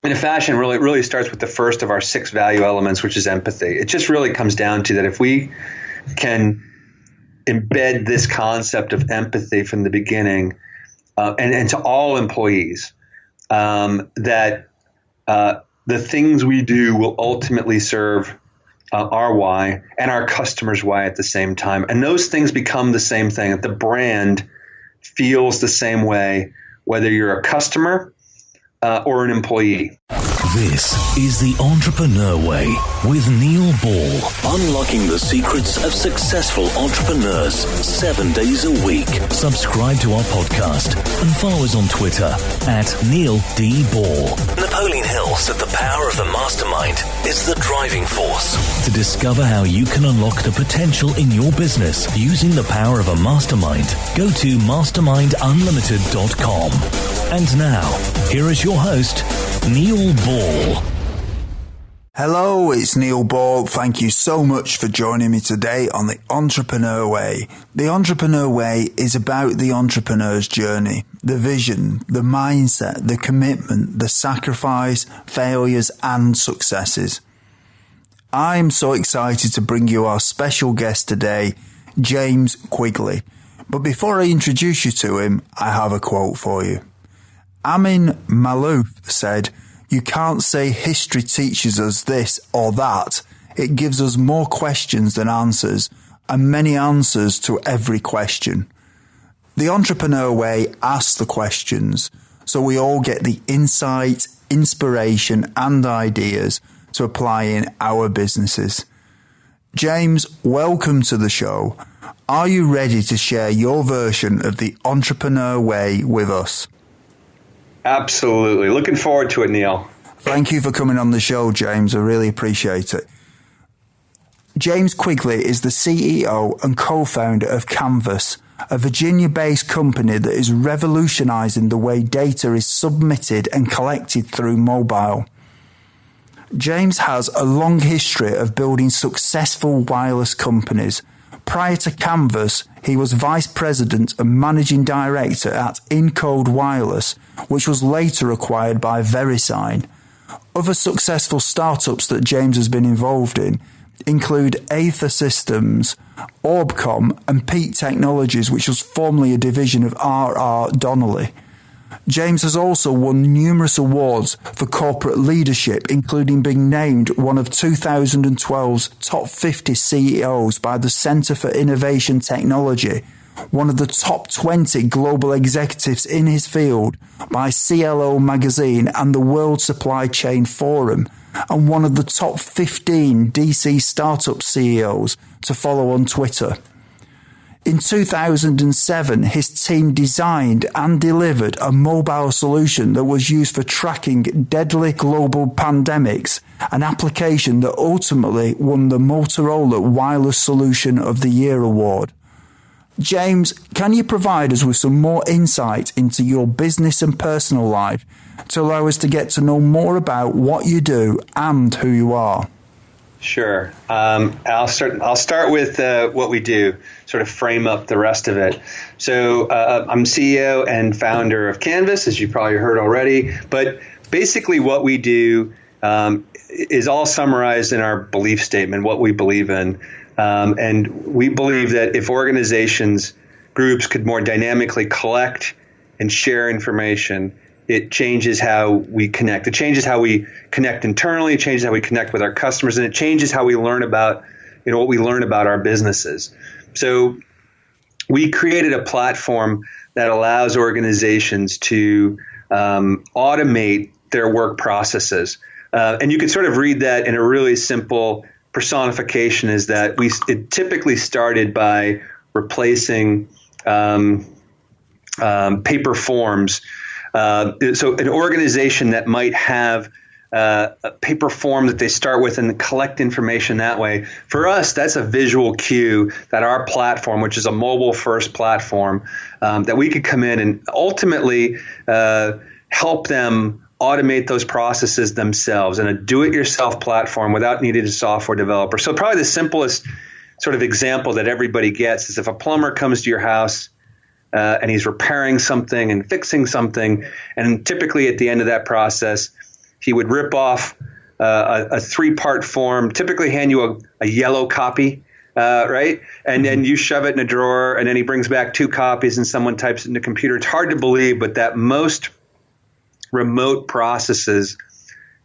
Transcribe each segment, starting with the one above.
in fashion really starts with the first of our 6 value elements, which is empathy. It just really comes down to that if we can embed this concept of empathy from the beginning, and to all employees, that the things we do will ultimately serve our why and our customers' why at the same time. And those things become the same thing. That the brand feels the same way, whether you're a customer or an employee. This is The Entrepreneur Way with Neil Ball. Unlocking the secrets of successful entrepreneurs 7 days a week. Subscribe to our podcast and follow us on Twitter at Neil D. Ball. Napoleon Hill said the power of the mastermind is the driving force. To discover how you can unlock the potential in your business using the power of a mastermind, go to mastermindunlimited.com. And now, here is your host, Neil Ball. Hello, it's Neil Ball. Thank you so much for joining me today on The Entrepreneur Way. The Entrepreneur Way is about the entrepreneur's journey, the vision, the mindset, the commitment, the sacrifice, failures and successes. I'm so excited to bring you our special guest today, James Quigley. But before I introduce you to him, I have a quote for you. Amin Maalouf said, "You can't say history teaches us this or that. It gives us more questions than answers, and many answers to every question." The Entrepreneur Way asks the questions, so we all get the insight, inspiration, and ideas to apply in our businesses. James, welcome to the show. Are you ready to share your version of the Entrepreneur Way with us? Absolutely. Looking forward to it, Neil. Thank you for coming on the show, James. I really appreciate it. James Quigley is the CEO and co-founder of Canvas, a Virginia-based company that is revolutionizing the way data is submitted and collected through mobile. James has a long history of building successful wireless companies. Prior to Canvas, he was Vice President and Managing Director at Encode Wireless, which was later acquired by VeriSign. Other successful startups that James has been involved in include Aether Systems, Orbcom, and Peak Technologies, which was formerly a division of R.R. Donnelley. James has also won numerous awards for corporate leadership, including being named one of 2012's top 50 CEOs by the Center for Innovation Technology, one of the top 20 global executives in his field by CLO Magazine and the World Supply Chain Forum, and one of the top 15 DC startup CEOs to follow on Twitter. In 2007, his team designed and delivered a mobile solution that was used for tracking deadly global pandemics, an application that ultimately won the Motorola Wireless Solution of the Year award. James, can you provide us with some more insight into your business and personal life to allow us to get to know more about what you do and who you are? Sure. I'll start with what we do, sort of frame up the rest of it. So I'm CEO and founder of Canvas, as you probably heard already. But basically what we do is all summarized in our belief statement, what we believe in. And we believe that if organizations, groups could more dynamically collect and share information, it changes how we connect. It changes how we connect internally. It changes how we connect with our customers, and it changes how we learn about, what we learn about our businesses. So we created a platform that allows organizations to automate their work processes. And you can sort of read that in a really simple personification, is that it typically started by replacing paper forms. So an organization that might have a paper form that they start with and collect information that way, for us, that's a visual cue that our platform, which is a mobile-first platform, that we could come in and ultimately help them automate those processes themselves in a do-it-yourself platform without needing a software developer. So probably the simplest sort of example that everybody gets is if a plumber comes to your house and he's repairing something and fixing something, and typically at the end of that process, he would rip off a 3-part form, typically hand you a yellow copy, right? And then you shove it in a drawer, and then he brings back 2 copies and someone types it in the computer. It's hard to believe, but that most remote processes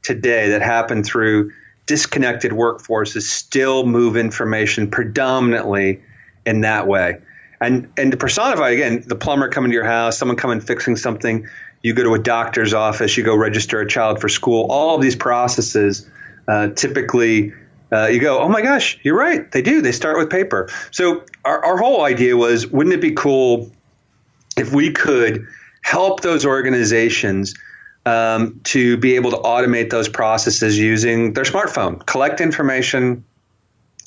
today that happen through disconnected workforces still move information predominantly in that way. And to personify, again, the plumber coming to your house, someone coming fixing something, you go to a doctor's office, you go register a child for school, all of these processes typically you go, oh my gosh, you're right, they do. They start with paper. So our whole idea was, wouldn't it be cool if we could help those organizations to be able to automate those processes using their smartphone, collect information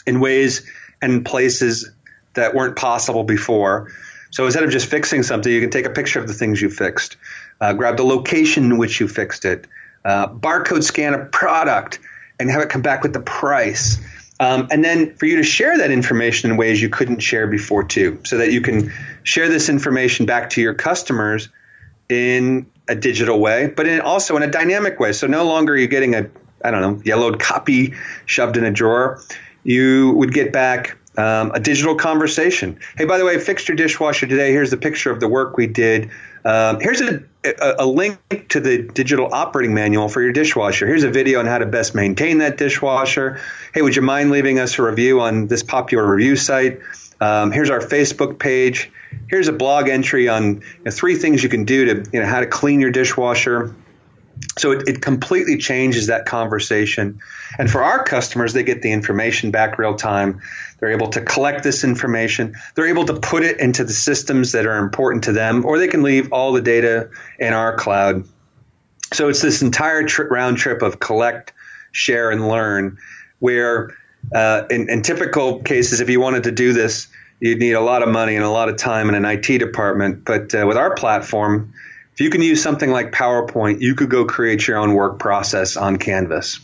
in ways and places that weren't possible before. So instead of just fixing something, you can take a picture of the things you fixed, grab the location in which you fixed it, barcode scan a product, and have it come back with the price. And then for you to share that information in ways you couldn't share before too, so that you can share this information back to your customers in a digital way, but also in a dynamic way. So no longer are you getting yellowed copy shoved in a drawer. You would get back a digital conversation. Hey, by the way, I fixed your dishwasher today. Here's the picture of the work we did. Here's a link to the digital operating manual for your dishwasher. Here's a video on how to best maintain that dishwasher. Hey, would you mind leaving us a review on this popular review site? Here's our Facebook page. Here's a blog entry on 3 things you can do to how to clean your dishwasher. So it completely changes that conversation. And for our customers, they get the information back real time. They're able to collect this information. They're able to put it into the systems that are important to them, or they can leave all the data in our cloud. So it's this entire round trip of collect, share, and learn, where in typical cases, if you wanted to do this, you'd need a lot of money and a lot of time in an IT department. But with our platform, if you can use something like PowerPoint, you could go create your own work process on Canvas.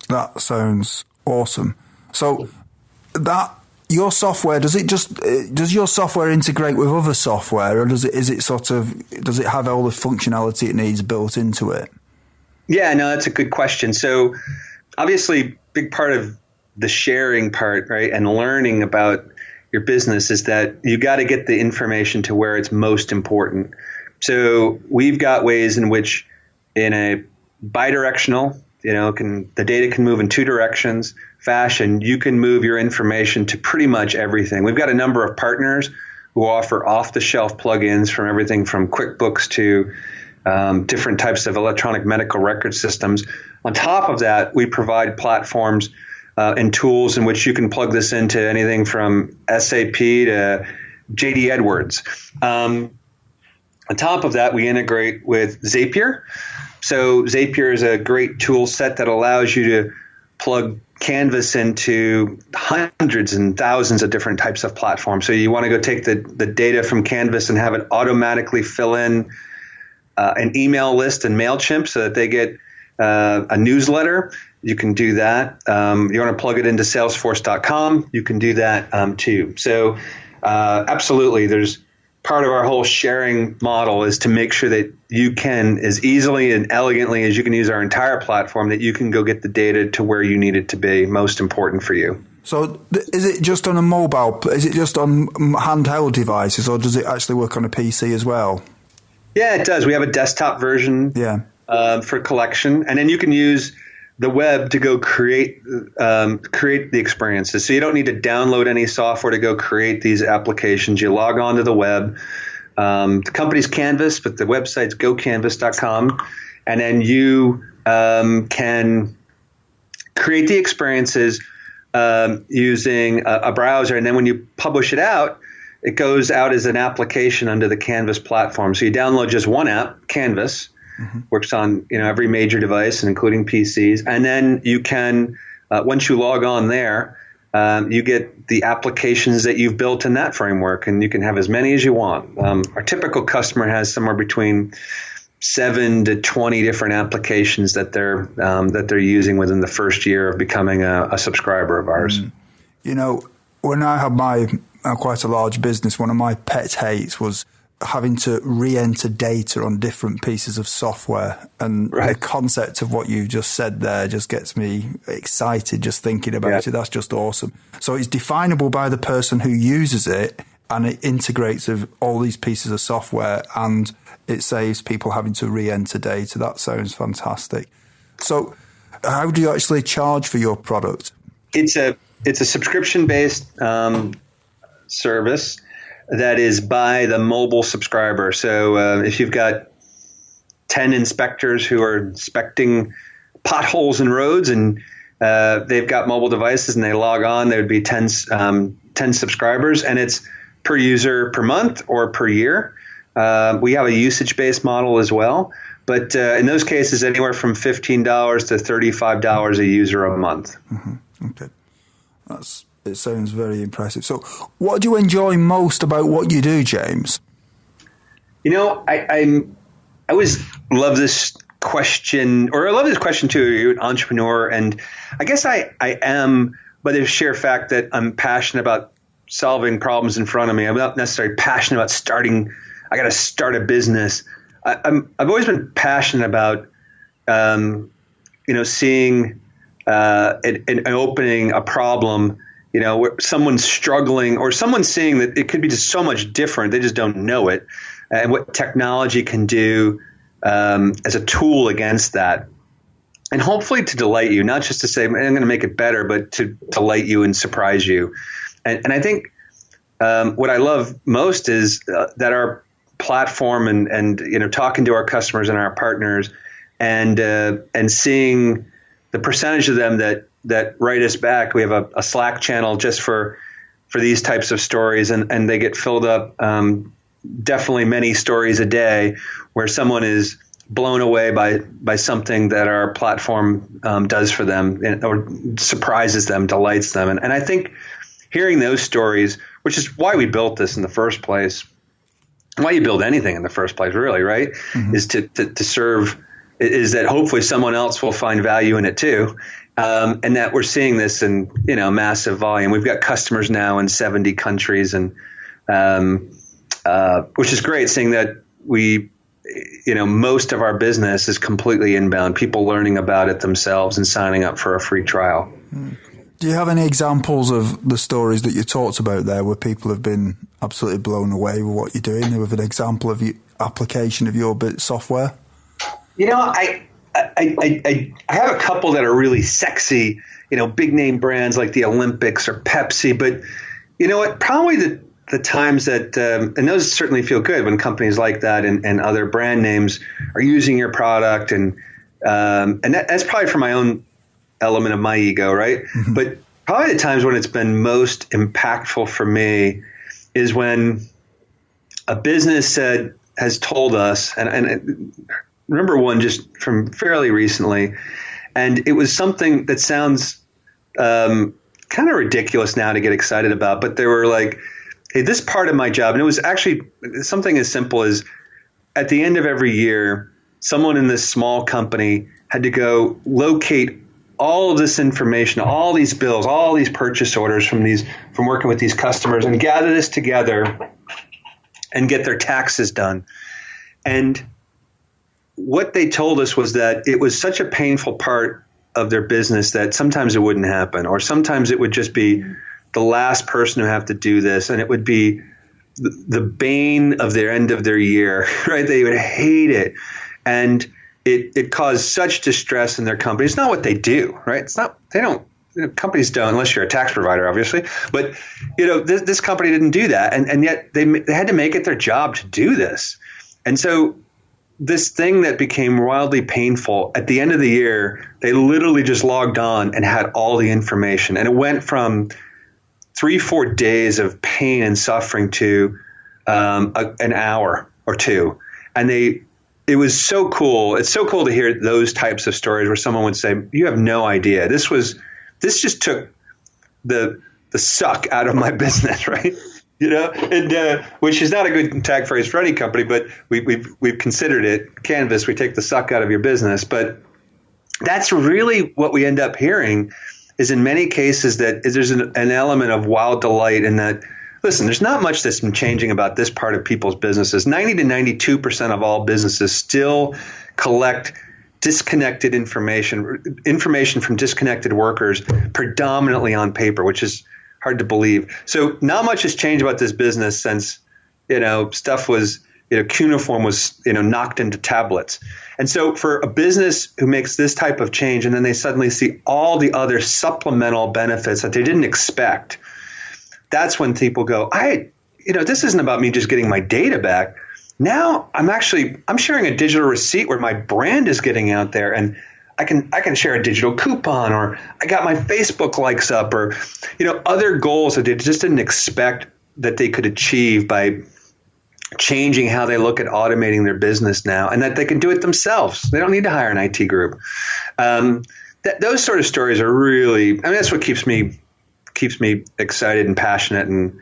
That sounds awesome. So your software, does your software integrate with other software, or does it have all the functionality it needs built into it? Yeah, no, that's a good question. So obviously, big part of the sharing part, right, and learning about your business is that you got to get the information to where it's most important. So we've got ways in which, in a bidirectional, the data can move in 2 directions fashion, you can move your information to pretty much everything. We've got a number of partners who offer off-the-shelf plugins from everything from QuickBooks to different types of electronic medical record systems. On top of that, we provide platforms and tools in which you can plug this into anything from SAP to JD Edwards. On top of that, we integrate with Zapier. So Zapier is a great tool set that allows you to plug Canvas into hundreds and thousands of different types of platforms. So you want to go take the data from Canvas and have it automatically fill in an email list in MailChimp so that they get a newsletter. You can do that. You want to plug it into Salesforce.com. You can do that too. So absolutely, there's part of our whole sharing model is to make sure that you can, as easily and elegantly as you can use our entire platform, that you can go get the data to where you need it to be most important for you. So is it just on a mobile, is it just on handheld devices, or does it actually work on a PC as well? Yeah, it does. We have a desktop version for collection, and then you can use the web to go create the experiences. So you don't need to download any software to go create these applications. You log on to the web. The company's Canvas, but the website's gocanvas.com. And then you can create the experiences using a browser. And then when you publish it out, it goes out as an application under the Canvas platform. So you download just one app, Canvas. Works on every major device, including PCs, and then you can once you log on there, you get the applications that you've built in that framework, and you can have as many as you want. Our typical customer has somewhere between 7 to 20 different applications that they're using within the first year of becoming a subscriber of ours. When I had my quite a large business, one of my pet hates was having to re-enter data on different pieces of software. And the concept of what you just said there just gets me excited just thinking about it. That's just awesome. So it's definable by the person who uses it, and it integrates with all these pieces of software, and it saves people having to re-enter data. That sounds fantastic. So how do you actually charge for your product? It's a subscription-based service that is by the mobile subscriber. So if you've got 10 inspectors who are inspecting potholes in roads, and they've got mobile devices and they log on, there would be 10 subscribers, and it's per user per month or per year. We have a usage-based model as well. But in those cases, anywhere from $15 to $35 a user a month. Mm-hmm. Okay. It sounds very impressive. So what do you enjoy most about what you do, James? You know, I always love this question, or I love this question too. You're an entrepreneur, and I guess I am, by the sheer fact that I'm passionate about solving problems in front of me. I'm not necessarily passionate about I got to start a business. I've always been passionate about, seeing and opening a problem, where someone's struggling or someone's seeing that it could be just so much different. They just don't know it, and what technology can do as a tool against that. And hopefully to delight you, not just to say, I'm going to make it better, but to delight you and surprise you. And I think what I love most is that our platform and talking to our customers and our partners and seeing the percentage of them that write us back. We have a Slack channel just for these types of stories, and they get filled up definitely many stories a day where someone is blown away by something that our platform does for them, or surprises them, delights them. And I think hearing those stories, which is why we built this in the first place, why you build anything in the first place, really, right? Mm-hmm. Is to serve, is that hopefully someone else will find value in it too. And that we're seeing this in, massive volume. We've got customers now in 70 countries, and which is great, seeing that most of our business is completely inbound, people learning about it themselves and signing up for a free trial. Do you have any examples of the stories that you talked about there where people have been absolutely blown away with what you're doing, with an example of your application of your software? I have a couple that are really sexy, big name brands like the Olympics or Pepsi. But you know what? Probably the times that, and those certainly feel good when companies like that and other brand names are using your product, and that's probably for my own element of my ego, right? Mm-hmm. But probably the times when it's been most impactful for me is when a business has told us, and I remember one just from fairly recently, and it was something that sounds kind of ridiculous now to get excited about, but they were like, hey, this part of my job, and it was actually something as simple as at the end of every year, someone in this small company had to go locate all of this information, all these bills, all these purchase orders from working with these customers, and gather this together and get their taxes done. And what they told us was that it was such a painful part of their business that sometimes it wouldn't happen, or sometimes it would just be the last person who have to do this, and it would be the bane of their end of their year, right? They would hate it. And it caused such distress in their company. It's not what they do, right? Companies don't, unless you're a tax provider, obviously. But, this company didn't do that. And yet they had to make it their job to do this. And so this thing that became wildly painful, at the end of the year, they literally just logged on and had all the information. And it went from 3-4 days of pain and suffering to an hour or two. And it was so cool. It's so cool to hear those types of stories where someone would say, you have no idea. This just took the suck out of my business, right? And which is not a good tag phrase for any company, but we've considered it. Canvas, we take the suck out of your business. But that's really what we end up hearing, is in many cases that there's an element of wild delight in that, listen, there's not much that's been changing about this part of people's businesses. 90 to 92% of all businesses still collect disconnected information from disconnected workers, predominantly on paper, which is hard to believe. So not much has changed about this business since, stuff was, cuneiform was, knocked into tablets. And so for a business who makes this type of change and then they suddenly see all the other supplemental benefits that they didn't expect, that's when people go, this isn't about me just getting my data back. Now I'm sharing a digital receipt where my brand is getting out there, and I can share a digital coupon, or I got my Facebook likes up, or, other goals that they just didn't expect that they could achieve by changing how they look at automating their business now, and that they can do it themselves. They don't need to hire an IT group. Those sort of stories are really, that's what keeps me excited and passionate, and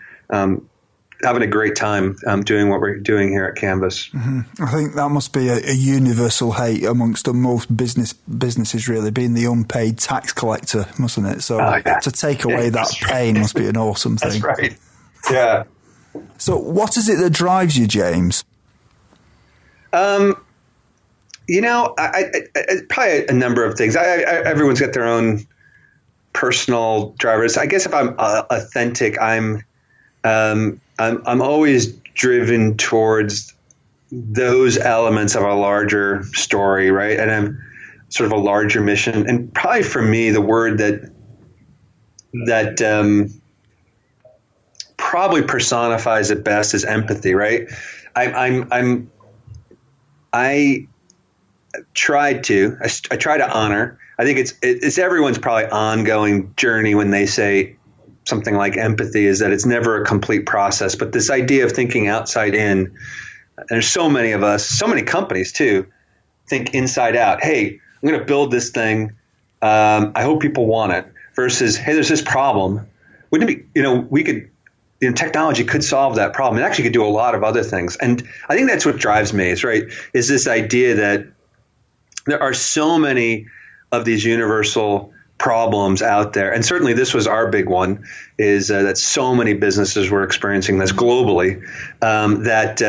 having a great time doing what we're doing here at Canvas. Mm-hmm. I think that must be a universal hate amongst most businesses, really, being the unpaid tax collector, mustn't it? So to take away that pain must be an awesome thing. That's right. Yeah. So what is it that drives you, James? I probably a number of things. Everyone's got their own personal drivers. I guess if I'm authentic, I'm always driven towards those elements of a larger story, right? And I'm sort of a larger mission. And probably for me, the word that probably personifies it best is empathy, right? I try to honor. I think it's everyone's probably ongoing journey when they say something like empathy, is that it's never a complete process. But this idea of thinking outside in, and there's so many of us, so many companies too, think inside out. Hey, I'm going to build this thing. I hope people want it. Versus, hey, there's this problem. Wouldn't it be, technology could solve that problem. It actually could do a lot of other things. And I think that's what drives me, is this idea that there are so many of these universal problems out there. And certainly this was our big one, is that so many businesses were experiencing this globally, that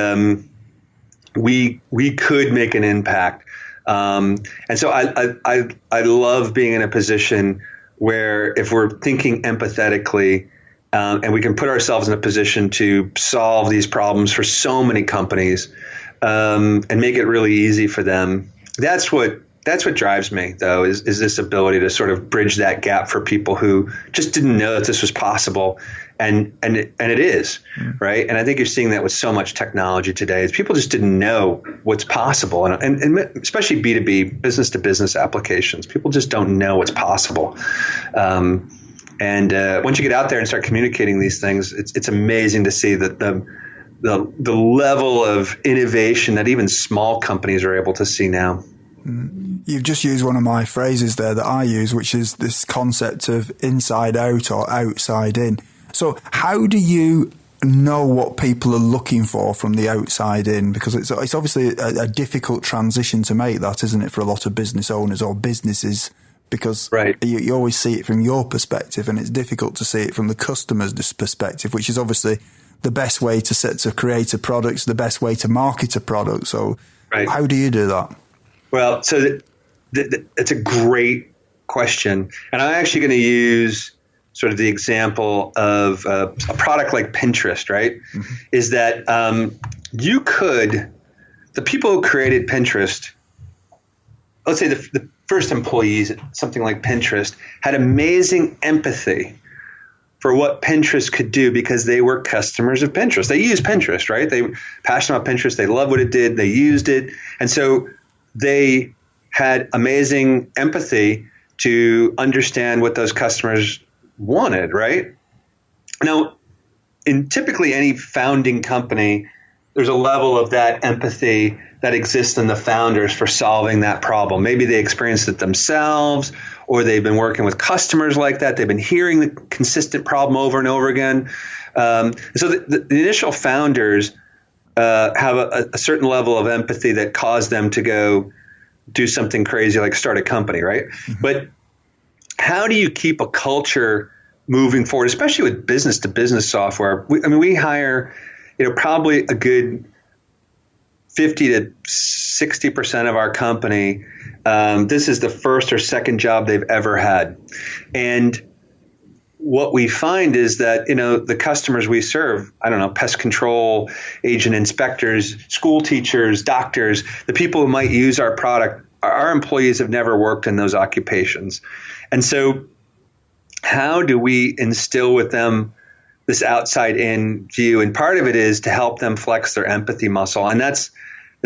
we could make an impact. And so I love being in a position where if we're thinking empathetically, and we can put ourselves in a position to solve these problems for so many companies, and make it really easy for them. That's what drives me, though, is this ability to sort of bridge that gap for people who just didn't know that this was possible, and it is, right? And I think you're seeing that with so much technology today, is people just didn't know what's possible, and especially B2B, business to business applications. People just don't know what's possible. And once you get out there and start communicating these things, it's amazing to see that the level of innovation that even small companies are able to see now. You've just used one of my phrases there that I use, which is this concept of inside out or outside in. So how do you know what people are looking for from the outside in? Because it's obviously a difficult transition to make, that, isn't it, for a lot of business owners or businesses? Because you always see it from your perspective, and it's difficult to see it from the customer's perspective, which is obviously the best way to create a product, the best way to market a product. So how do you do that? Well, so it's a great question. And I'm actually going to use sort of the example of a product like Pinterest, right? Mm-hmm. Is that the people who created Pinterest, let's say the first employees at something like Pinterest, had amazing empathy for what Pinterest could do because they were customers of Pinterest. They use Pinterest, right? They were passionate about Pinterest. They love what it did. They used it. And so they had amazing empathy to understand what those customers wanted, right? Now, in typically any founding company, there's a level of that empathy that exists in the founders for solving that problem. Maybe they experienced it themselves, or they've been working with customers like that. They've been hearing the consistent problem over and over again. So the initial founders have a certain level of empathy that caused them to go do something crazy like start a company, right? Mm-hmm. But how do you keep a culture moving forward, especially with business to business software. We hire, probably a good 50 to 60% of our company. This is the first or second job they've ever had. And what we find is that, the customers we serve, pest control, agent inspectors, school teachers, doctors, the people who might use our product, our employees have never worked in those occupations. And so how do we instill with them this outside in view? And part of it is to help them flex their empathy muscle. And it's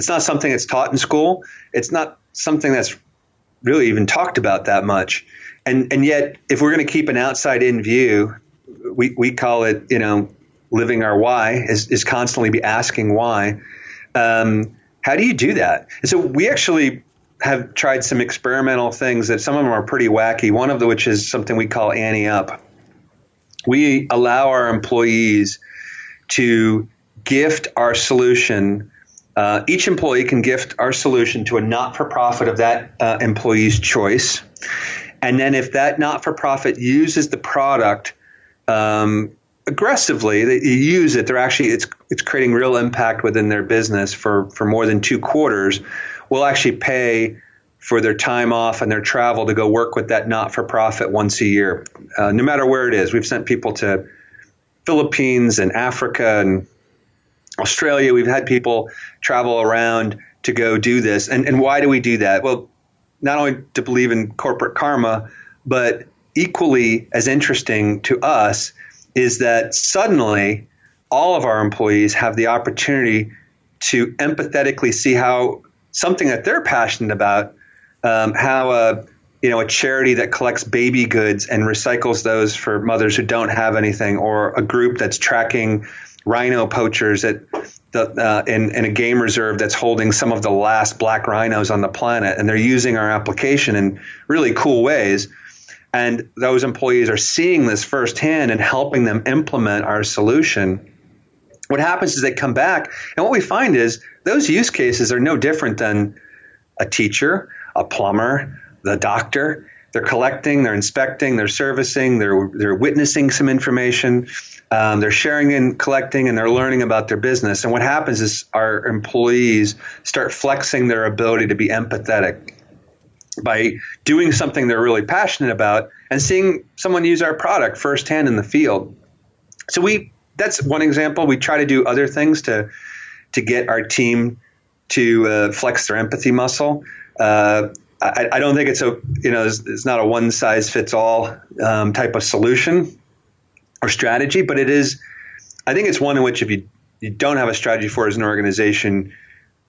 not something that's taught in school. It's not something that's really even talked about that much. And yet, if we're going to keep an outside in view, we call it, living our why, is constantly be asking why. How do you do that? And so we actually have tried some experimental things that some of them are pretty wacky. One of which is something we call Ante Up. We allow our employees to gift our solution. Each employee can gift our solution to a not-for-profit of that employee's choice. And then if that not-for-profit uses the product aggressively, they use it, it's creating real impact within their business for more than 2 quarters, we'll actually pay for their time off and their travel to go work with that not-for-profit once a year, no matter where it is. We've sent people to Philippines and Africa and Australia. We've had people travel around to go do this. And why do we do that? Well, not only to believe in corporate karma, but equally as interesting to us is that suddenly all of our employees have the opportunity to empathetically see how something that they're passionate about, how a charity that collects baby goods and recycles those for mothers who don't have anything, or a group that's tracking rhino poachers in a game reserve that's holding some of the last black rhinos on the planet, and they're using our application in really cool ways. And those employees are seeing this firsthand and helping them implement our solution. What happens is they come back, and what we find is those use cases are no different than a teacher, a plumber, the doctor. They're collecting, they're inspecting, they're servicing, they're witnessing some information, they're sharing and collecting, and they're learning about their business. And what happens is our employees start flexing their ability to be empathetic by doing something they're really passionate about and seeing someone use our product firsthand in the field. So that's one example. We try to do other things to get our team to flex their empathy muscle. I don't think it's not a one size fits all type of solution or strategy, but I think it's one in which if you don't have a strategy for as an organization,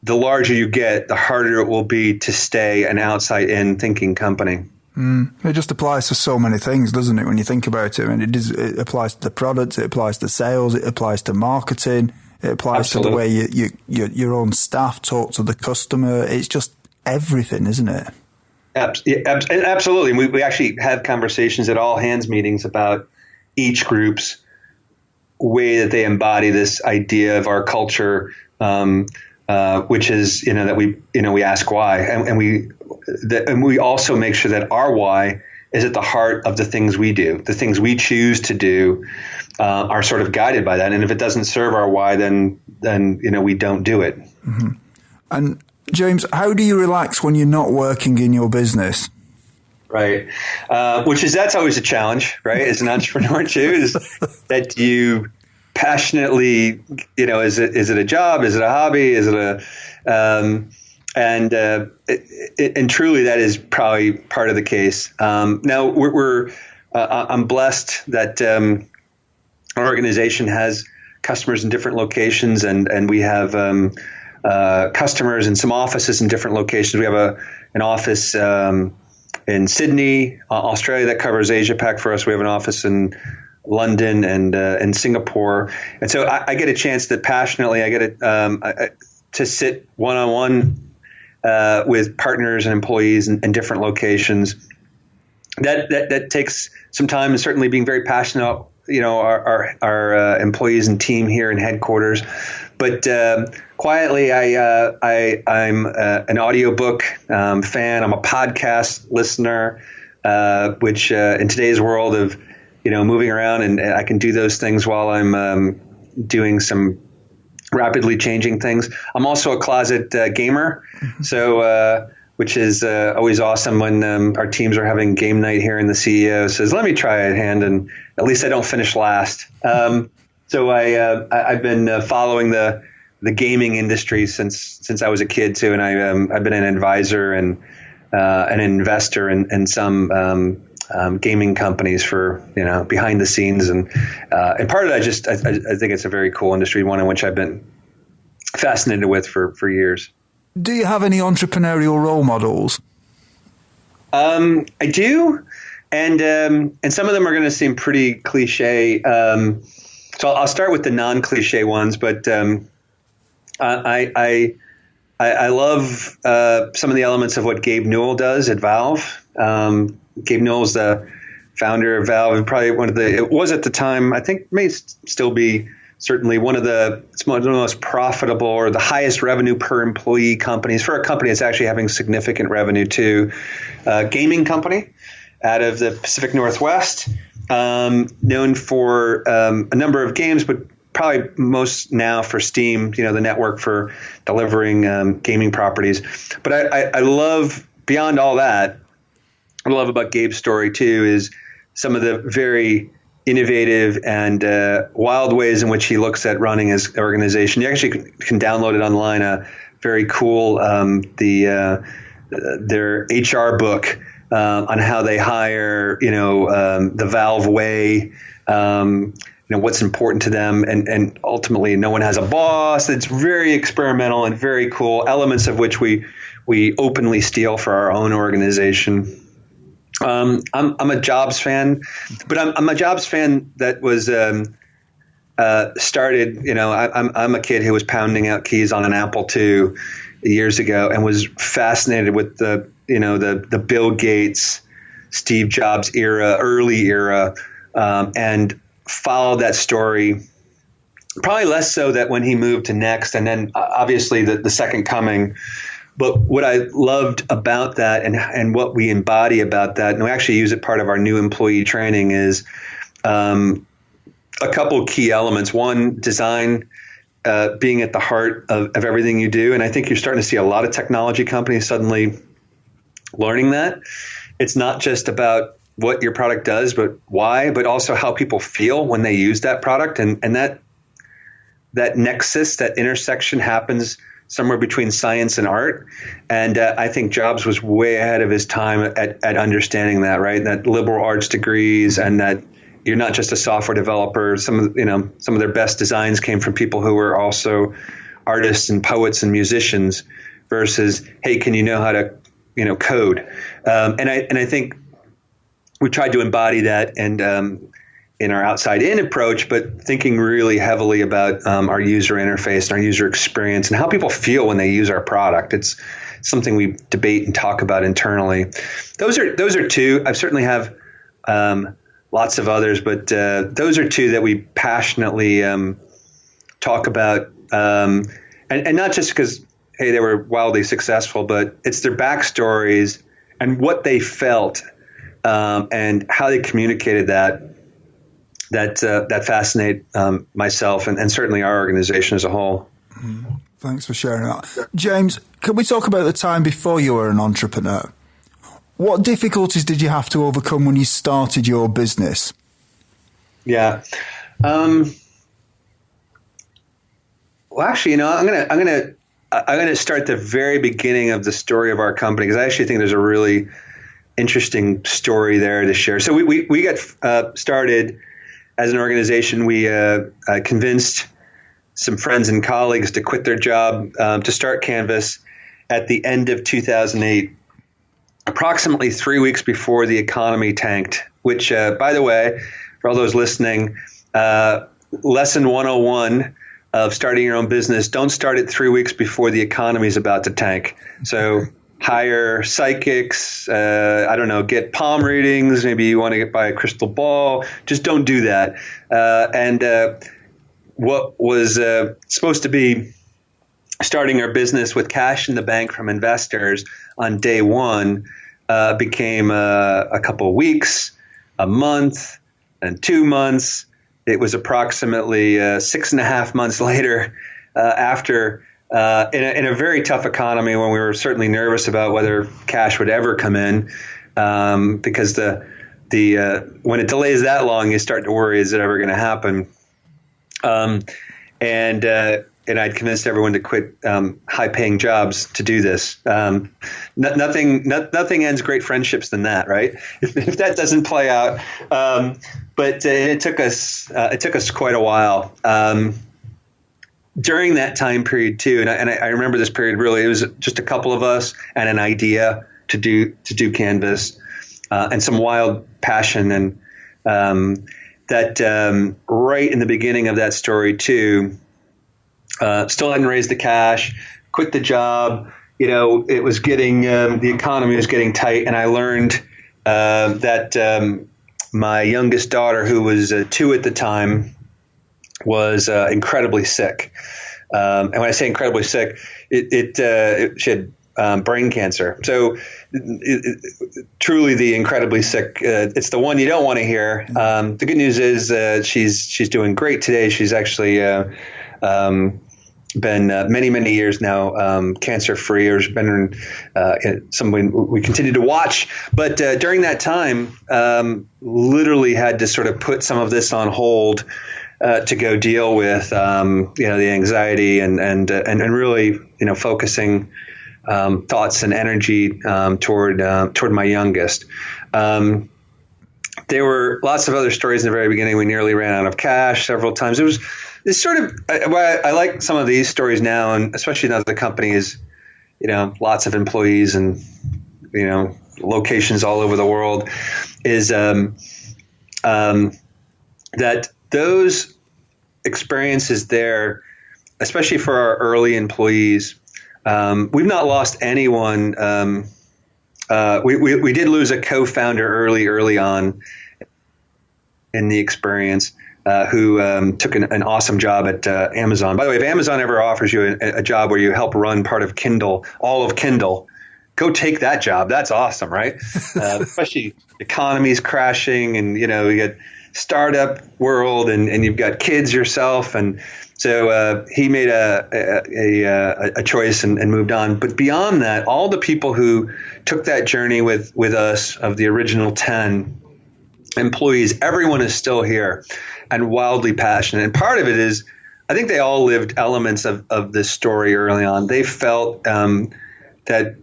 the larger you get, the harder it will be to stay an outside in thinking company. It just applies to so many things, doesn't it, when you think about it? I mean, it applies to the products, it applies to sales, it applies to marketing, it applies Absolutely. to the way your own staff talk to the customer. It's just everything, isn't it? Absolutely. We actually have conversations at all hands meetings about each group's way that they embody this idea of our culture, which is that we ask why, and we also make sure that our why is at the heart of the things we do. The things we choose to do are sort of guided by that, and if it doesn't serve our why, then we don't do it. Mm-hmm. And James, how do you relax when you're not working in your business? Right. That's always a challenge, right? As an entrepreneur too, is that you passionately, is it a job? Is it a hobby? Is it and truly that is probably part of the case. Now I'm blessed that our organization has customers in different locations, and we have customers in some offices in different locations. We have an office in Sydney, Australia, that covers Asia Pac for us. We have an office in London and in Singapore, and so I get a chance to passionately to sit one-on-one with partners and employees in different locations. That takes some time, and certainly being very passionate. Our employees and team here in headquarters, but quietly, I'm an audiobook fan. I'm a podcast listener, which in today's world of moving around, and I can do those things while I'm doing some rapidly changing things. I'm also a closet gamer, so which is always awesome when our teams are having game night here, and the CEO says, "Let me try a hand," and at least I don't finish last. So I've been following the gaming industry since I was a kid too, and I've been an advisor and an investor in some gaming companies for behind the scenes, and part of that I think it's a very cool industry, one in which I've been fascinated with for years. Do you have any entrepreneurial role models? I do, and some of them are going to seem pretty cliche. So I'll start with the non-cliche ones, but I love some of the elements of what Gabe Newell does at Valve. Gabe Newell's the founder of Valve, and probably it was at the time, I think may still be certainly one of the most profitable or the highest revenue per employee companies, for a company that's actually having significant revenue too. Gaming company out of the Pacific Northwest, known for a number of games, but probably most now for Steam, the network for delivering gaming properties. But I love, beyond all that, what I love about Gabe's story too is some of the very innovative and wild ways in which he looks at running his organization. You actually can download it online. Very cool. Their HR book on how they hire. The Valve way. What's important to them, and ultimately, no one has a boss. It's very experimental and very cool. Elements of which we openly steal for our own organization. I'm a Jobs fan, but I'm a Jobs fan that was started. I'm a kid who was pounding out keys on an Apple II years ago and was fascinated with the Bill Gates, Steve Jobs early era, and followed that story. Probably less so that when he moved to Next, and then obviously the Second Coming. But what I loved about that and what we embody about that, and we actually use it part of our new employee training, is a couple key elements. One, design being at the heart of everything you do. And I think you're starting to see a lot of technology companies suddenly learning that. It's not just about what your product does, but why, but also how people feel when they use that product. And that nexus, that intersection happens somewhere between science and art. And I think Jobs was way ahead of his time at understanding that, right? That liberal arts degrees, and that you're not just a software developer. Some of their best designs came from people who were also artists and poets and musicians versus, hey, can you know how to, code? And I think we tried to embody that and in our outside in approach, but thinking really heavily about our user interface and our user experience and how people feel when they use our product. It's something we debate and talk about internally. Those are two. I certainly have lots of others, but those are two that we passionately talk about, and not just because, hey, they were wildly successful, but it's their backstories and what they felt and how they communicated that fascinate myself and certainly our organization as a whole. Thanks for sharing that. James, can we talk about the time before you were an entrepreneur? What difficulties did you have to overcome when you started your business? Yeah. Well, actually, I'm gonna start the very beginning of the story of our company, because I actually think there's a really interesting story there to share. So we got started as an organization. We convinced some friends and colleagues to quit their job to start Canvas at the end of 2008, approximately 3 weeks before the economy tanked, which, by the way, for all those listening, lesson 101 of starting your own business, don't start it 3 weeks before the economy is about to tank. So hire psychics, get palm readings. Maybe you want to buy a crystal ball. Just don't do that. And what was supposed to be starting our business with cash in the bank from investors on day one became a couple of weeks, a month, and 2 months. It was approximately 6.5 months later after, in a very tough economy when we were certainly nervous about whether cash would ever come in, because when it delays that long, you start to worry, is it ever going to happen? And I'd convinced everyone to quit high-paying jobs to do this. Nothing ends great friendships than that, right? If that doesn't play out, but it took us quite a while. During that time period too, and I remember this period really. It was just a couple of us and an idea to do Canvas, and some wild passion, and that right in the beginning of that story too. Still hadn't raised the cash, quit the job. It was getting, the economy was getting tight. And I learned that my youngest daughter, who was 2 at the time, was incredibly sick. And when I say incredibly sick, she had brain cancer. So truly the incredibly sick, it's the one you don't want to hear. The good news is she's doing great today. She's actually been many years now cancer free, or has been someone we continue to watch. But during that time, literally had to sort of put some of this on hold to go deal with the anxiety and really focusing thoughts and energy toward my youngest. There were lots of other stories in the very beginning. We nearly ran out of cash several times. It's sort of, I like some of these stories now, and especially now that the company is, lots of employees and, locations all over the world, is that those experiences there, especially for our early employees, we've not lost anyone. We did lose a co-founder early on in the experience. Who took an awesome job at Amazon. By the way, if Amazon ever offers you a job where you help run part of Kindle, all of Kindle, go take that job. That's awesome, right? Especially economy's crashing, and you get startup world, and you've got kids yourself, and so he made a choice and moved on. But beyond that, all the people who took that journey with us, of the original 10 employees, everyone is still here and wildly passionate. And part of it is, I think they all lived elements of this story early on. They felt that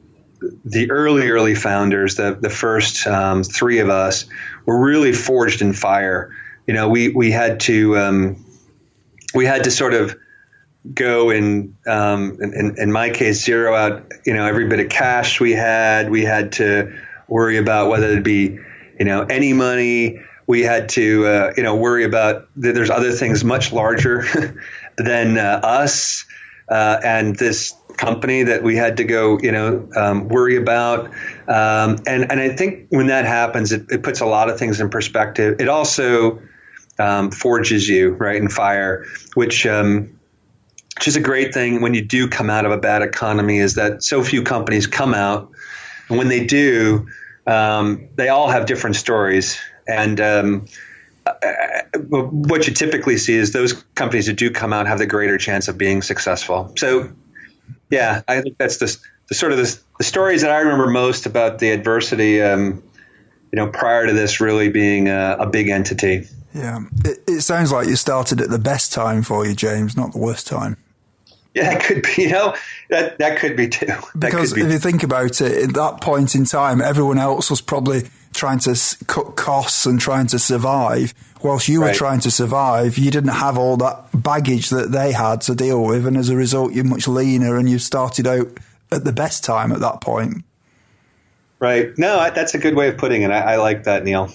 the early founders, the first 3 of us, were really forged in fire. We had to sort of go and in my case, zero out every bit of cash we had. We had to worry about whether it'd be any money. We had to, worry about there's other things much larger than us and this company that we had to go, worry about. And I think when that happens, it puts a lot of things in perspective. It also forges you, right, in fire, which is a great thing when you do come out of a bad economy, is that so few companies come out. And when they do, they all have different stories. And what you typically see is those companies that do come out have the greater chance of being successful. So, yeah, I think that's the stories that I remember most about the adversity, prior to this really being a big entity. Yeah, it sounds like you started at the best time for you, James, not the worst time. Yeah, it could be, that could be too. Because if you think about it, at that point in time, everyone else was probably trying to cut costs and trying to survive. Whilst you were trying to survive, you didn't have all that baggage that they had to deal with. And as a result, you're much leaner, and you started out at the best time at that point. Right. No, that's a good way of putting it. I like that, Neil.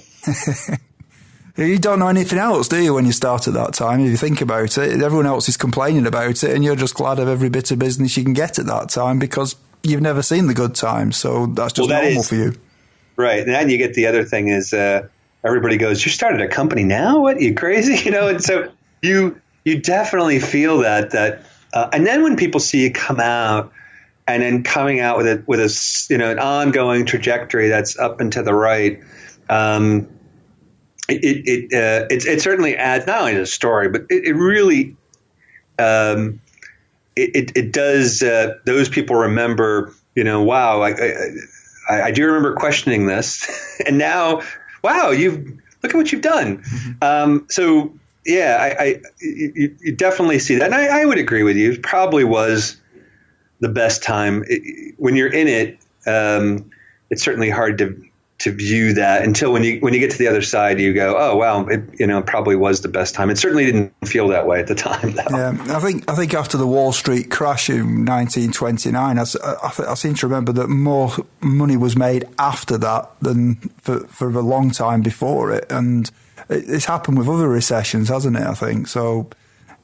You don't know anything else, do you, when you start at that time? If you think about it, everyone else is complaining about it, and you're just glad of every bit of business you can get at that time because you've never seen the good times. So that's just normal for you. Right. And then you get the other thing is everybody goes, you started a company now? What, you crazy? And so you definitely feel that and then when people see you come out and then coming out with an ongoing trajectory that's up and to the right, it certainly adds not only to the story, but it really it does. Those people remember, wow, I do remember questioning this, and now, wow, look at what you've done. Mm-hmm. So yeah, you definitely see that, and I would agree with you. It probably was the best time. When you're in it, it's certainly hard to view that until when you get to the other side, you go, oh wow, it probably was the best time. It certainly didn't feel that way at the time, though. Yeah, I think after the Wall Street crash in 1929, I seem to remember that more money was made after that than for a long time before it, and it's happened with other recessions, hasn't it? I think so.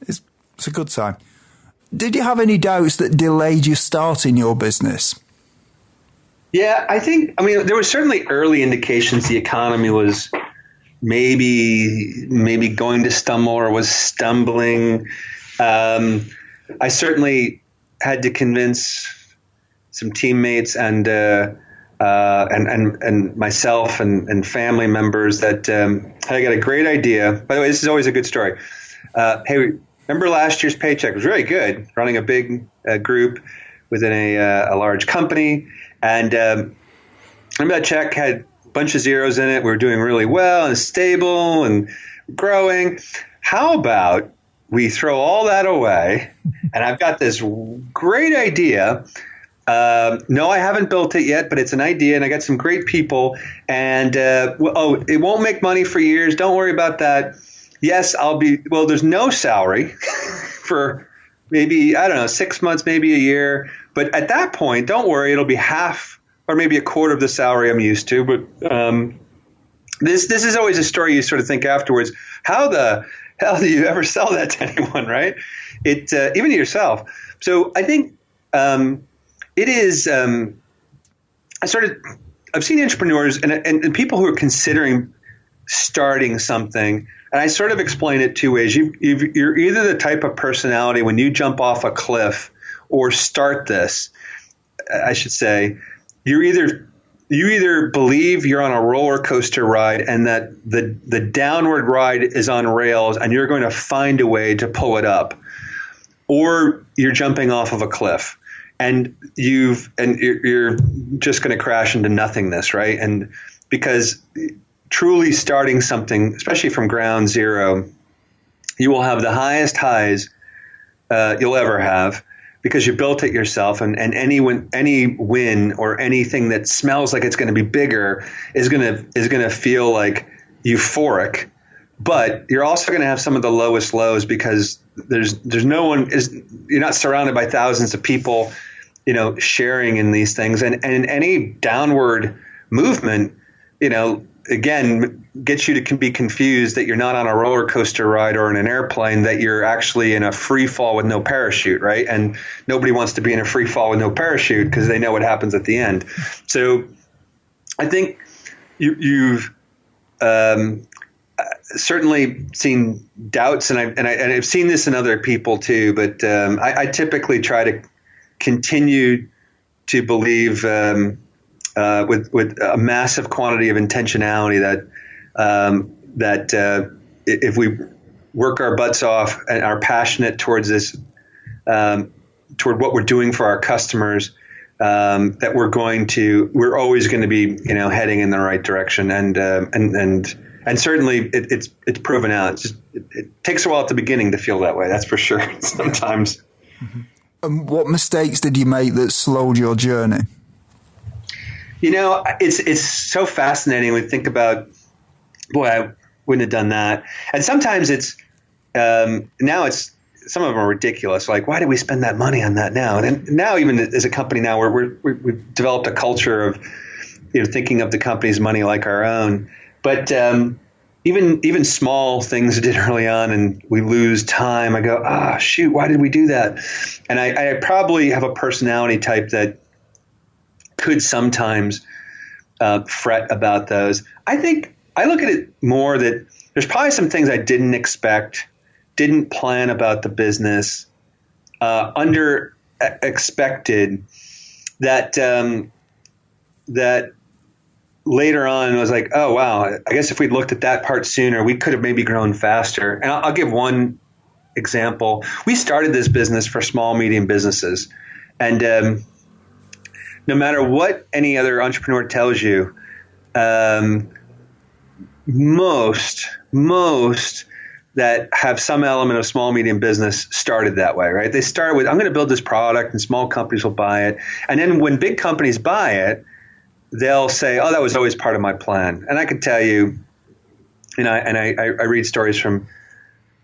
It's a good time. Did you have any doubts that delayed you starting your business? Yeah, I mean, there were certainly early indications the economy was maybe going to stumble or was stumbling. I certainly had to convince some teammates and myself and family members that I got a great idea. By the way, this is always a good story. Hey, remember last year's paycheck? It was really good, running a big group within a large company. And remember that check had a bunch of zeros in it. We were doing really well and stable and growing. How about we throw all that away? And I've got this great idea. No, I haven't built it yet, but it's an idea, and I got some great people. And it won't make money for years. Don't worry about that. Yes, there's no salary for maybe, 6 months, maybe a year. But at that point, don't worry, it'll be half or maybe a quarter of the salary I'm used to. But this is always a story you sort of think afterwards. How the hell do you ever sell that to anyone, right? Even to yourself. So I think it is. I've seen entrepreneurs and people who are considering starting something. And I sort of explain it two ways. You're either the type of personality when you jump off a cliff or start this, I should say, you either believe you're on a roller coaster ride and that the downward ride is on rails and you're going to find a way to pull it up, or you're jumping off of a cliff and you're just going to crash into nothingness, right? And because truly starting something, especially from ground zero, you will have the highest highs you'll ever have because you built it yourself. And any win or anything that smells like it's going to be bigger is going to feel like euphoric. But you're also going to have some of the lowest lows because there's no one you're not surrounded by thousands of people, sharing in these things. And any downward movement, again, gets you to be confused that you're not on a roller coaster ride or in an airplane, that you're actually in a free fall with no parachute, right? And nobody wants to be in a free fall with no parachute because they know what happens at the end. So I think you've certainly seen doubts, and I've seen this in other people too, but I typically try to continue to believe with a massive quantity of intentionality that if we work our butts off and are passionate towards this, toward what we're doing for our customers, that we're always going to be, heading in the right direction. And certainly it's proven out. It takes a while at the beginning to feel that way. That's for sure. Sometimes. Mm-hmm. And what mistakes did you make that slowed your journey? It's so fascinating when we think about, boy, I wouldn't have done that. And sometimes it's now some of them are ridiculous. Like, why did we spend that money on that now? And now, even as a company now, we've developed a culture of thinking of the company's money like our own. But even small things I did early on, and we lose time. I go, shoot, why did we do that? And I probably have a personality type that could sometimes fret about those. I think I look at it more that there's probably some things I didn't expect, didn't plan about the business, under expected that later on was like, oh, wow, I guess if we'd looked at that part sooner, we could have maybe grown faster. And I'll give one example. We started this business for small, medium businesses. And no matter what any other entrepreneur tells you, most that have some element of small, medium business started that way, right? They start with, I'm going to build this product and small companies will buy it. And then when big companies buy it, they'll say, oh, that was always part of my plan. And I can tell you, I read stories from,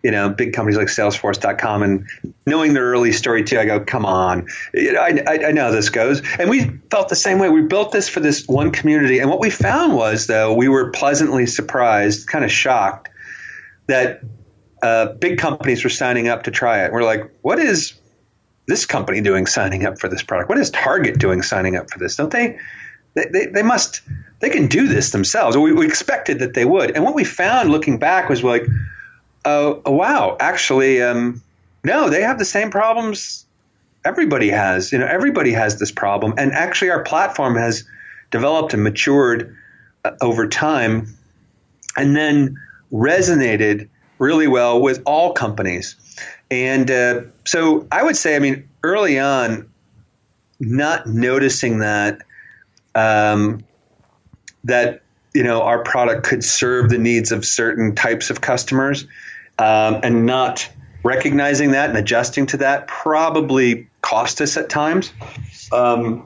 big companies like Salesforce.com, and knowing their early story too, I go, come on, I know how this goes. And we felt the same way. We built this for this one community. And what we found was, though, we were pleasantly surprised, kind of shocked, that big companies were signing up to try it. We're like, what is this company doing signing up for this product? What is Target doing signing up for this? Don't they can do this themselves. We expected that they would. And what we found looking back was like, oh, wow, actually, no, they have the same problems everybody has. Everybody has this problem. And actually our platform has developed and matured over time and then resonated really well with all companies. And so I would say, early on, not noticing that our product could serve the needs of certain types of customers, and not recognizing that and adjusting to that probably cost us at times. That'd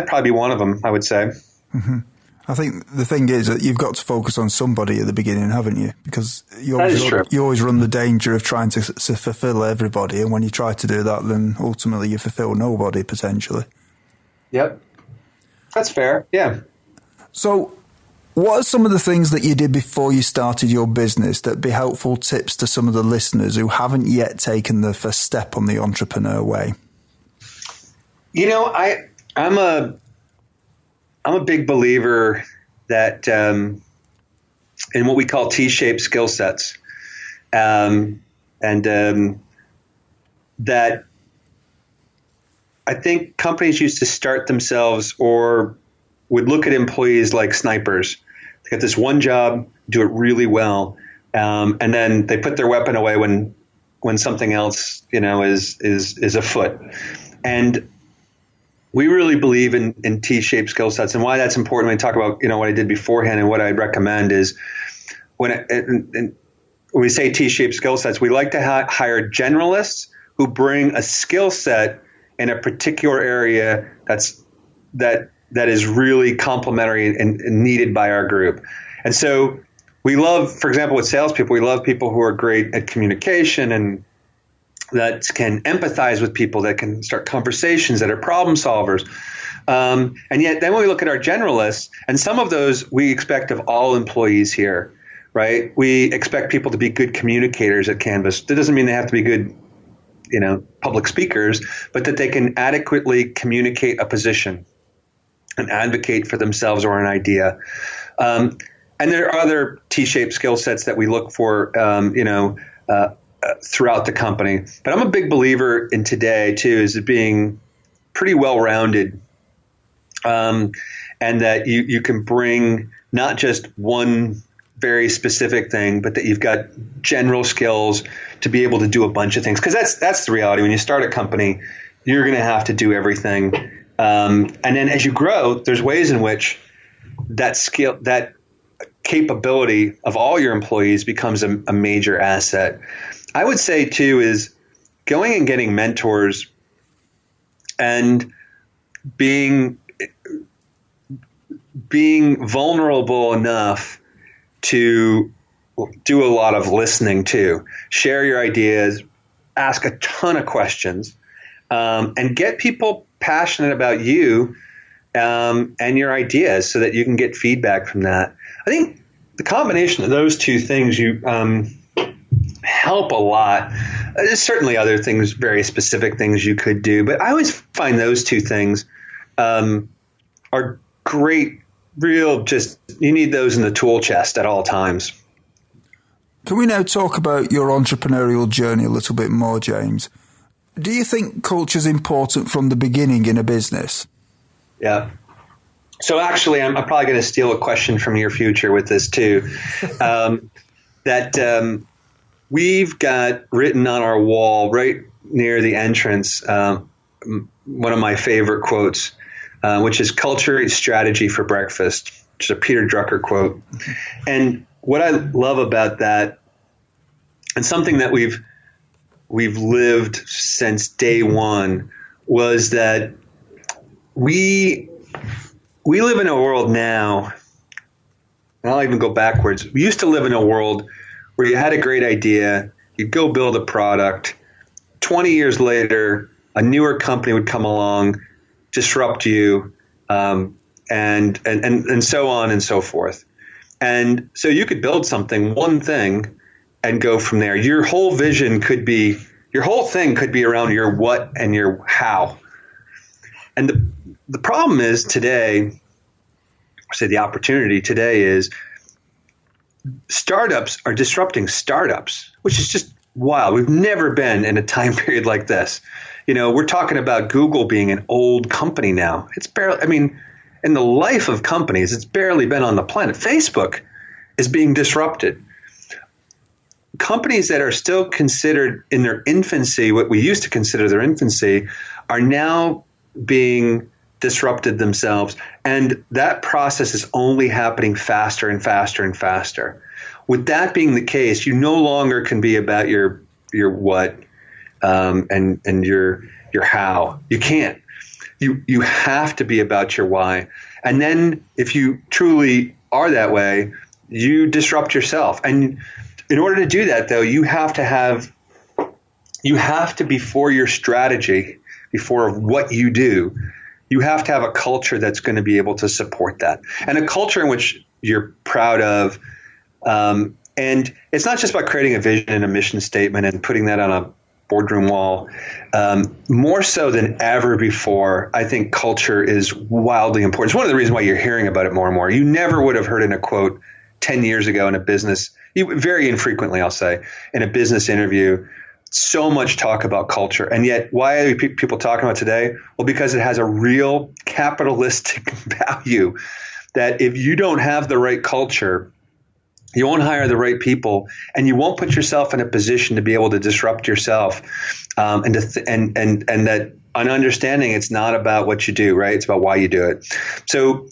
probably be one of them, I would say. Mm-hmm. I think the thing is that you've got to focus on somebody at the beginning, haven't you? Because you always run the danger of trying to fulfill everybody. And when you try to do that, then ultimately you fulfill nobody potentially. Yep. That's fair. Yeah. So what are some of the things that you did before you started your business that'd be helpful tips to some of the listeners who haven't yet taken the first step on the entrepreneur way? I'm a big believer that in what we call T-shaped skill sets, that I think companies used to start themselves or would look at employees like snipers. They get this one job, do it really well, and then they put their weapon away when something else is afoot. And we really believe in T-shaped skill sets, and why that's important when I talk about what I did beforehand and what I'd recommend is when we say T-shaped skill sets, we like to hire generalists who bring a skill set in a particular area that is really complementary and needed by our group. And so we love, for example, with salespeople, we love people who are great at communication and that can empathize with people, that can start conversations, that are problem solvers. And yet then when we look at our generalists, and some of those we expect of all employees here, right? We expect people to be good communicators at Canvas. That doesn't mean they have to be good, public speakers, but that they can adequately communicate a position and advocate for themselves or an idea. And there are other T-shaped skill sets that we look for, throughout the company. But I'm a big believer in today, too, is it being pretty well-rounded, and that you can bring not just one very specific thing, but that you've got general skills to be able to do a bunch of things. Because that's the reality. When you start a company, you're going to have to do everything. And then as you grow, there's ways in which that skill, that capability of all your employees becomes a major asset. I would say, too, is going and getting mentors and being vulnerable enough to do a lot of listening, too. Share your ideas, ask a ton of questions, and get people passionate about you and your ideas so that you can get feedback from that. I think the combination of those two things help a lot. There's certainly other things, very specific things you could do, but I always find those two things are great. You need those in the tool chest at all times. Can we now talk about your entrepreneurial journey a little bit more, James? Do you think culture is important from the beginning in a business? Yeah. So actually, I'm probably going to steal a question from your future with this too. We've got written on our wall right near the entrance one of my favorite quotes, which is "Culture is strategy for breakfast," which is a Peter Drucker quote. And what I love about that, and something that we've lived since day one, was that we live in a world now, and I'll even go backwards. We used to live in a world where you had a great idea, you'd go build a product. 20 years later, a newer company would come along, disrupt you, and so on and so forth. And so you could build something, one thing, and go from there. Your whole thing could be around your what and your how. And the problem is today, the opportunity today is startups are disrupting startups, which is just wild. We've never been in a time period like this. We're talking about Google being an old company now. It's barely, in the life of companies, it's barely been on the planet. Facebook is being disrupted. Companies that are still considered in their infancy, what we used to consider their infancy, are now being disrupted themselves. And that process is only happening faster and faster and faster. With that being the case, you no longer can be about your what and your how. You can't. You have to be about your why. And then if you truly are that way, you disrupt yourself. And in order to do that, though, you have to, before your strategy, before what you do, you have to have a culture that's going to be able to support that, and a culture in which you're proud of. And it's not just about creating a vision and a mission statement and putting that on a boardroom wall. More so than ever before, I think culture is wildly important. It's one of the reasons why you're hearing about it more and more. You never would have heard in a quote 10 years ago in a business, very infrequently, I'll say, in a business interview, so much talk about culture. And yet, why are people talking about it today? Well, because it has a real capitalistic value that if you don't have the right culture, you won't hire the right people, and you won't put yourself in a position to be able to disrupt yourself, and that on understanding it's not about what you do, right? It's about why you do it. So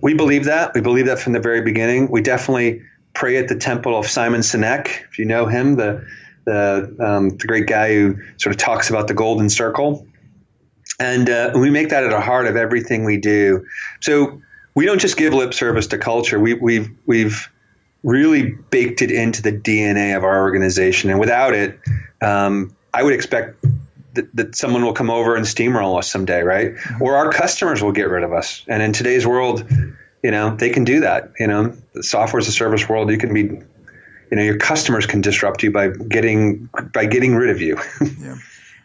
we believe that. We believe that from the very beginning. We definitely pray at the temple of Simon Sinek, if you know him, the great guy who sort of talks about the golden circle, and we make that at the heart of everything we do. So we don't just give lip service to culture. We've really baked it into the DNA of our organization. And without it, I would expect that someone will come over and steamroll us someday, right? Or our customers will get rid of us. And in today's world, they can do that. The software as a service world, you can be, your customers can disrupt you by getting rid of you. Yeah.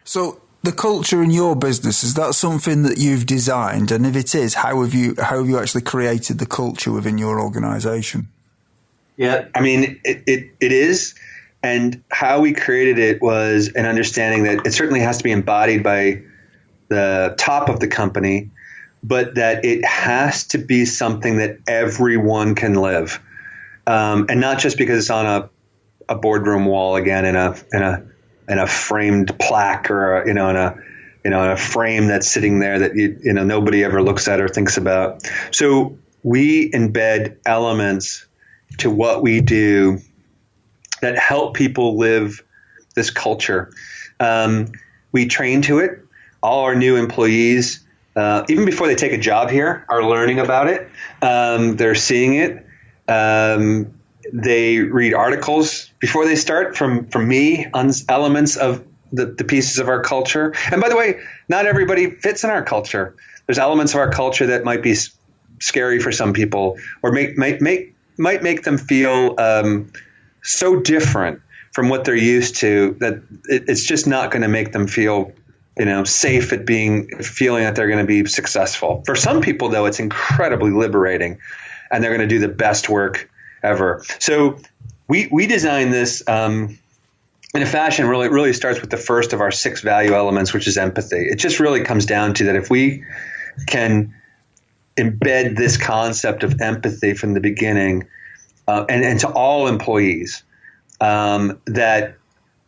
So the culture in your business, is that something that you've designed? And if it is, how have you actually created the culture within your organization? Yeah, it is. And how we created it was an understanding that it certainly has to be embodied by the top of the company, but that it has to be something that everyone can live. And not just because it's on a boardroom wall again in a framed plaque or in a frame that's sitting there that nobody ever looks at or thinks about. So we embed elements to what we do that help people live this culture. We train to it. All our new employees, even before they take a job here, are learning about it. They're seeing it. They read articles before they start from me on elements of the pieces of our culture. And by the way, not everybody fits in our culture. There's elements of our culture that might be scary for some people, or might make them feel so different from what they're used to that it's just not going to make them feel safe at feeling that they're going to be successful. For some people, though, it's incredibly liberating, and they're going to do the best work ever. So we designed this in a fashion really starts with the first of our 6 value elements, which is empathy. It just really comes down to that if we can embed this concept of empathy from the beginning, and to all employees, that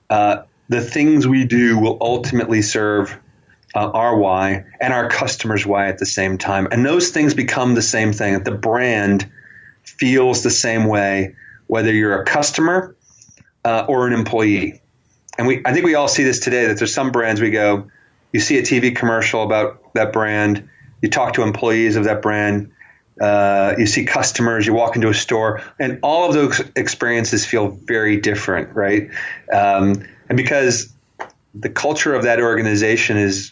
the things we do will ultimately serve our why and our customers' why at the same time. And those things become the same thing. That the brand feels the same way, whether you're a customer or an employee. And I think we all see this today, that there's some brands we go, you see a TV commercial about that brand, you talk to employees of that brand, you see customers, you walk into a store, and all of those experiences feel very different, right? And because the culture of that organization is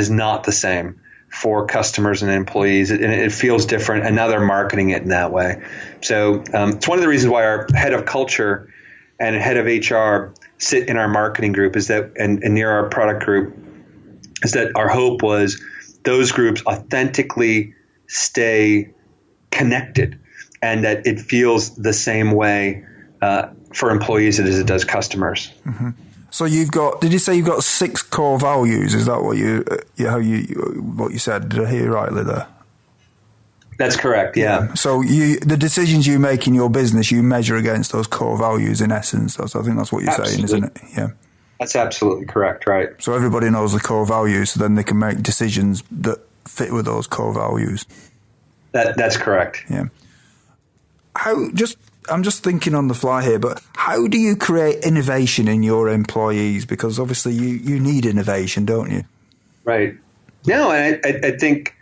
not the same for customers and employees, and it feels different, and now they're marketing it in that way. So it's one of the reasons why our head of culture and head of HR sit in our marketing group, is that, and near our product group, is that our hope was those groups authentically stay connected, and that it feels the same way for employees as it does customers. Mm-hmm. So did you say you've got 6 core values? Is that what what you said? Did I hear you rightly there? That's correct, yeah. So the decisions you make in your business, you measure against those core values in essence. I think that's what you're saying, isn't it? Yeah. That's absolutely correct, right. So everybody knows the core values, so then they can make decisions that fit with those core values. That's correct. Yeah. I'm just thinking on the fly here, but how do you create innovation in your employees? Because obviously you need innovation, don't you? Right. No, and I think,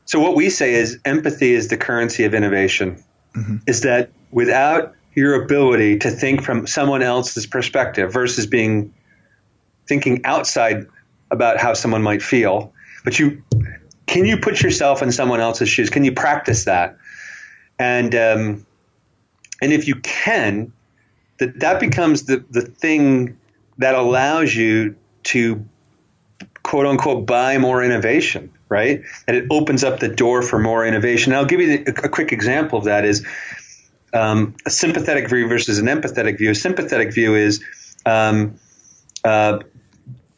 so what we say is empathy is the currency of innovation. Mm-hmm. Is that without your ability to think from someone else's perspective versus thinking outside about how someone might feel, but can you put yourself in someone else's shoes? Can you practice that? And if you can, that becomes the thing that allows you to, quote unquote, buy more innovation, right? And it opens up the door for more innovation. And I'll give you a quick example of that is a sympathetic view versus an empathetic view. A sympathetic view is,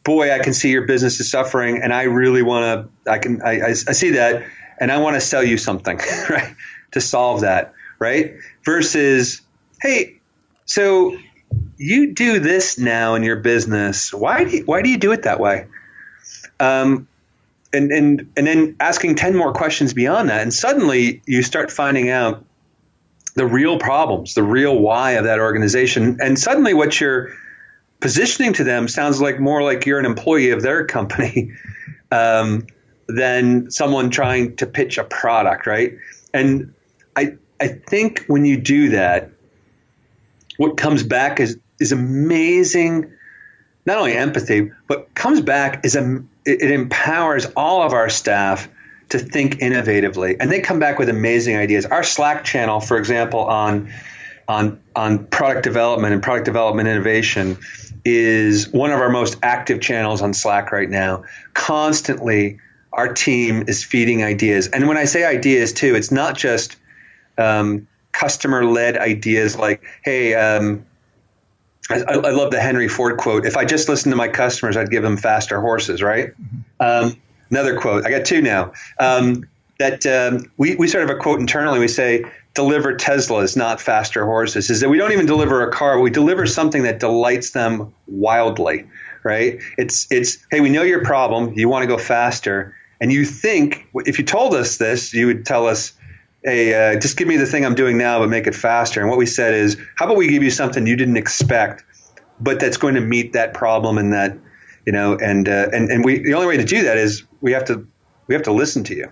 boy, I can see your business is suffering, and I really want to, I see that, and I want to sell you something, right, to solve that, right? Versus, hey, so you do this now in your business. Why do you do it that way? And then asking 10 more questions beyond that, and suddenly you start finding out the real problems, the real why of that organization, and suddenly what you're positioning to them sounds more like you're an employee of their company than someone trying to pitch a product, right? And I think when you do that, what comes back is amazing, not only empathy, but comes back is it empowers all of our staff to think innovatively, and they come back with amazing ideas. Our Slack channel, for example, on product development and product development innovation is one of our most active channels on Slack right now. Constantly, our team is feeding ideas. And when I say ideas too, it's not just customer-led ideas like, hey, I love the Henry Ford quote, if I just listened to my customers, I'd give them faster horses, right? Mm-hmm. Another quote, I got 2 now, that we sort of have a quote internally, we say, deliver Teslas, not faster horses, is that we don't even deliver a car, we deliver something that delights them wildly, right? It's hey, we know your problem, you want to go faster, and you think, if you told us this, you would tell us, hey, just give me the thing I'm doing now, but make it faster. And what we said is, how about we give you something you didn't expect, but that's going to meet that problem, and that, and we, the only way to do that is we have to listen to you.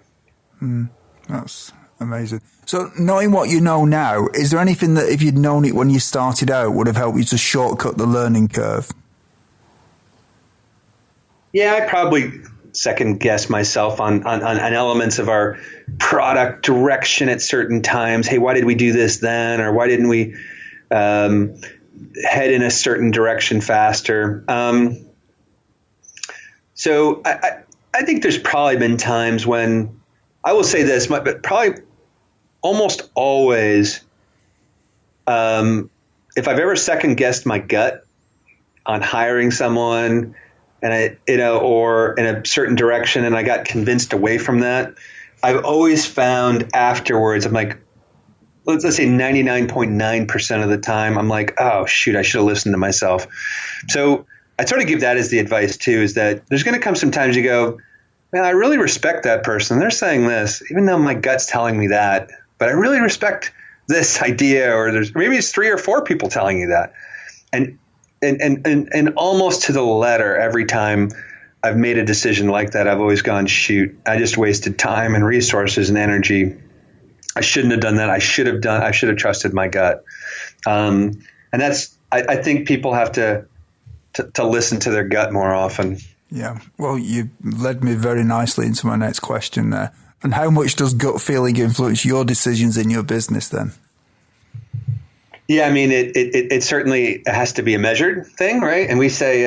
That's amazing. So knowing what you know now, is there anything that if you'd known it when you started out would have helped you to shortcut the learning curve? Yeah, I probably second guess myself on elements of our product direction at certain times. Hey, why did we do this then? Or why didn't we head in a certain direction faster? So I think there's probably been times when, I will say this, but probably almost always, if I've ever second guessed my gut on hiring someone, and or in a certain direction, and I got convinced away from that I've always found afterwards, I'm like, let's say 99.9% of the time, I'm like, oh, shoot, I should have listened to myself. So I sort of give that as the advice too, is that there's going to come some times you go, man, I really respect that person. They're saying this, even though my gut's telling me that, but I really respect this idea, or maybe it's 3 or 4 people telling you that. And almost to the letter, every time I've made a decision like that, I've always gone, shoot, I just wasted time and resources and energy. I shouldn't have done that. I should have trusted my gut. And that's, I think people have to listen to their gut more often. Yeah. Well, you led me very nicely into my next question there. And how much does gut feeling influence your decisions in your business then? Yeah, I mean, it certainly has to be a measured thing, right? And we say,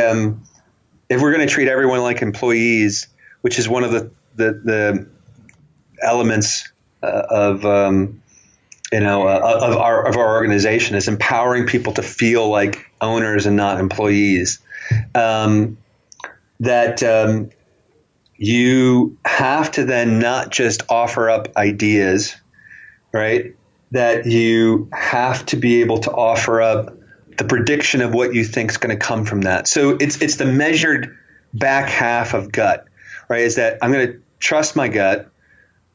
if we're going to treat everyone like employees, which is one of the elements of our organization, is empowering people to feel like owners and not employees. You have to then not just offer up ideas, right? That you have to be able to offer up the prediction of what you think is going to come from that. So it's the measured back half of gut, right? Is that I'm going to trust my gut,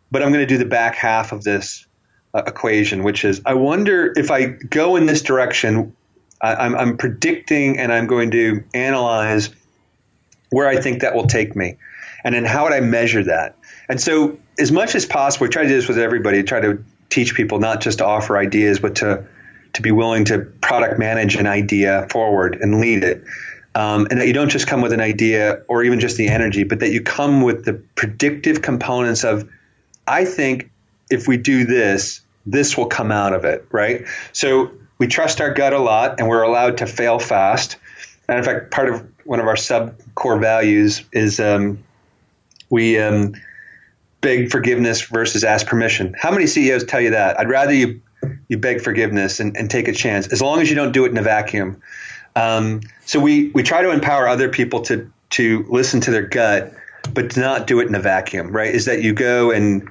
but I'm going to do the back half of this equation, which is, I wonder if I go in this direction, I'm predicting and I'm going to analyze where I think that will take me. And then how would I measure that? And so as much as possible, we try to do this with everybody, try to teach people not just to offer ideas, but to be willing to product manage an idea forward and lead it. And that you don't just come with an idea or even just the energy, but that you come with the predictive components of, I think if we do this, this will come out of it, right? So we trust our gut a lot, and we're allowed to fail fast. And in fact, part of one of our sub-core values is we beg forgiveness versus ask permission. How many CEOs tell you that? I'd rather you beg forgiveness and take a chance, as long as you don't do it in a vacuum. So we try to empower other people to listen to their gut, but to not do it in a vacuum, right? Is that you go and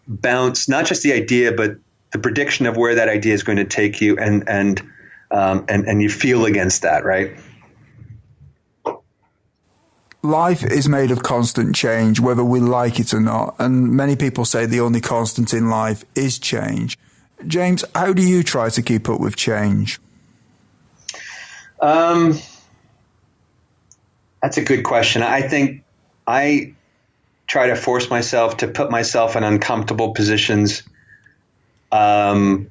bounce not just the idea, but the prediction of where that idea is going to take you, and you feel against that, right? Life is made of constant change, whether we like it or not, and many people say the only constant in life is change. James, how do you try to keep up with change? That's a good question. I think I try to force myself to put myself in uncomfortable positions often,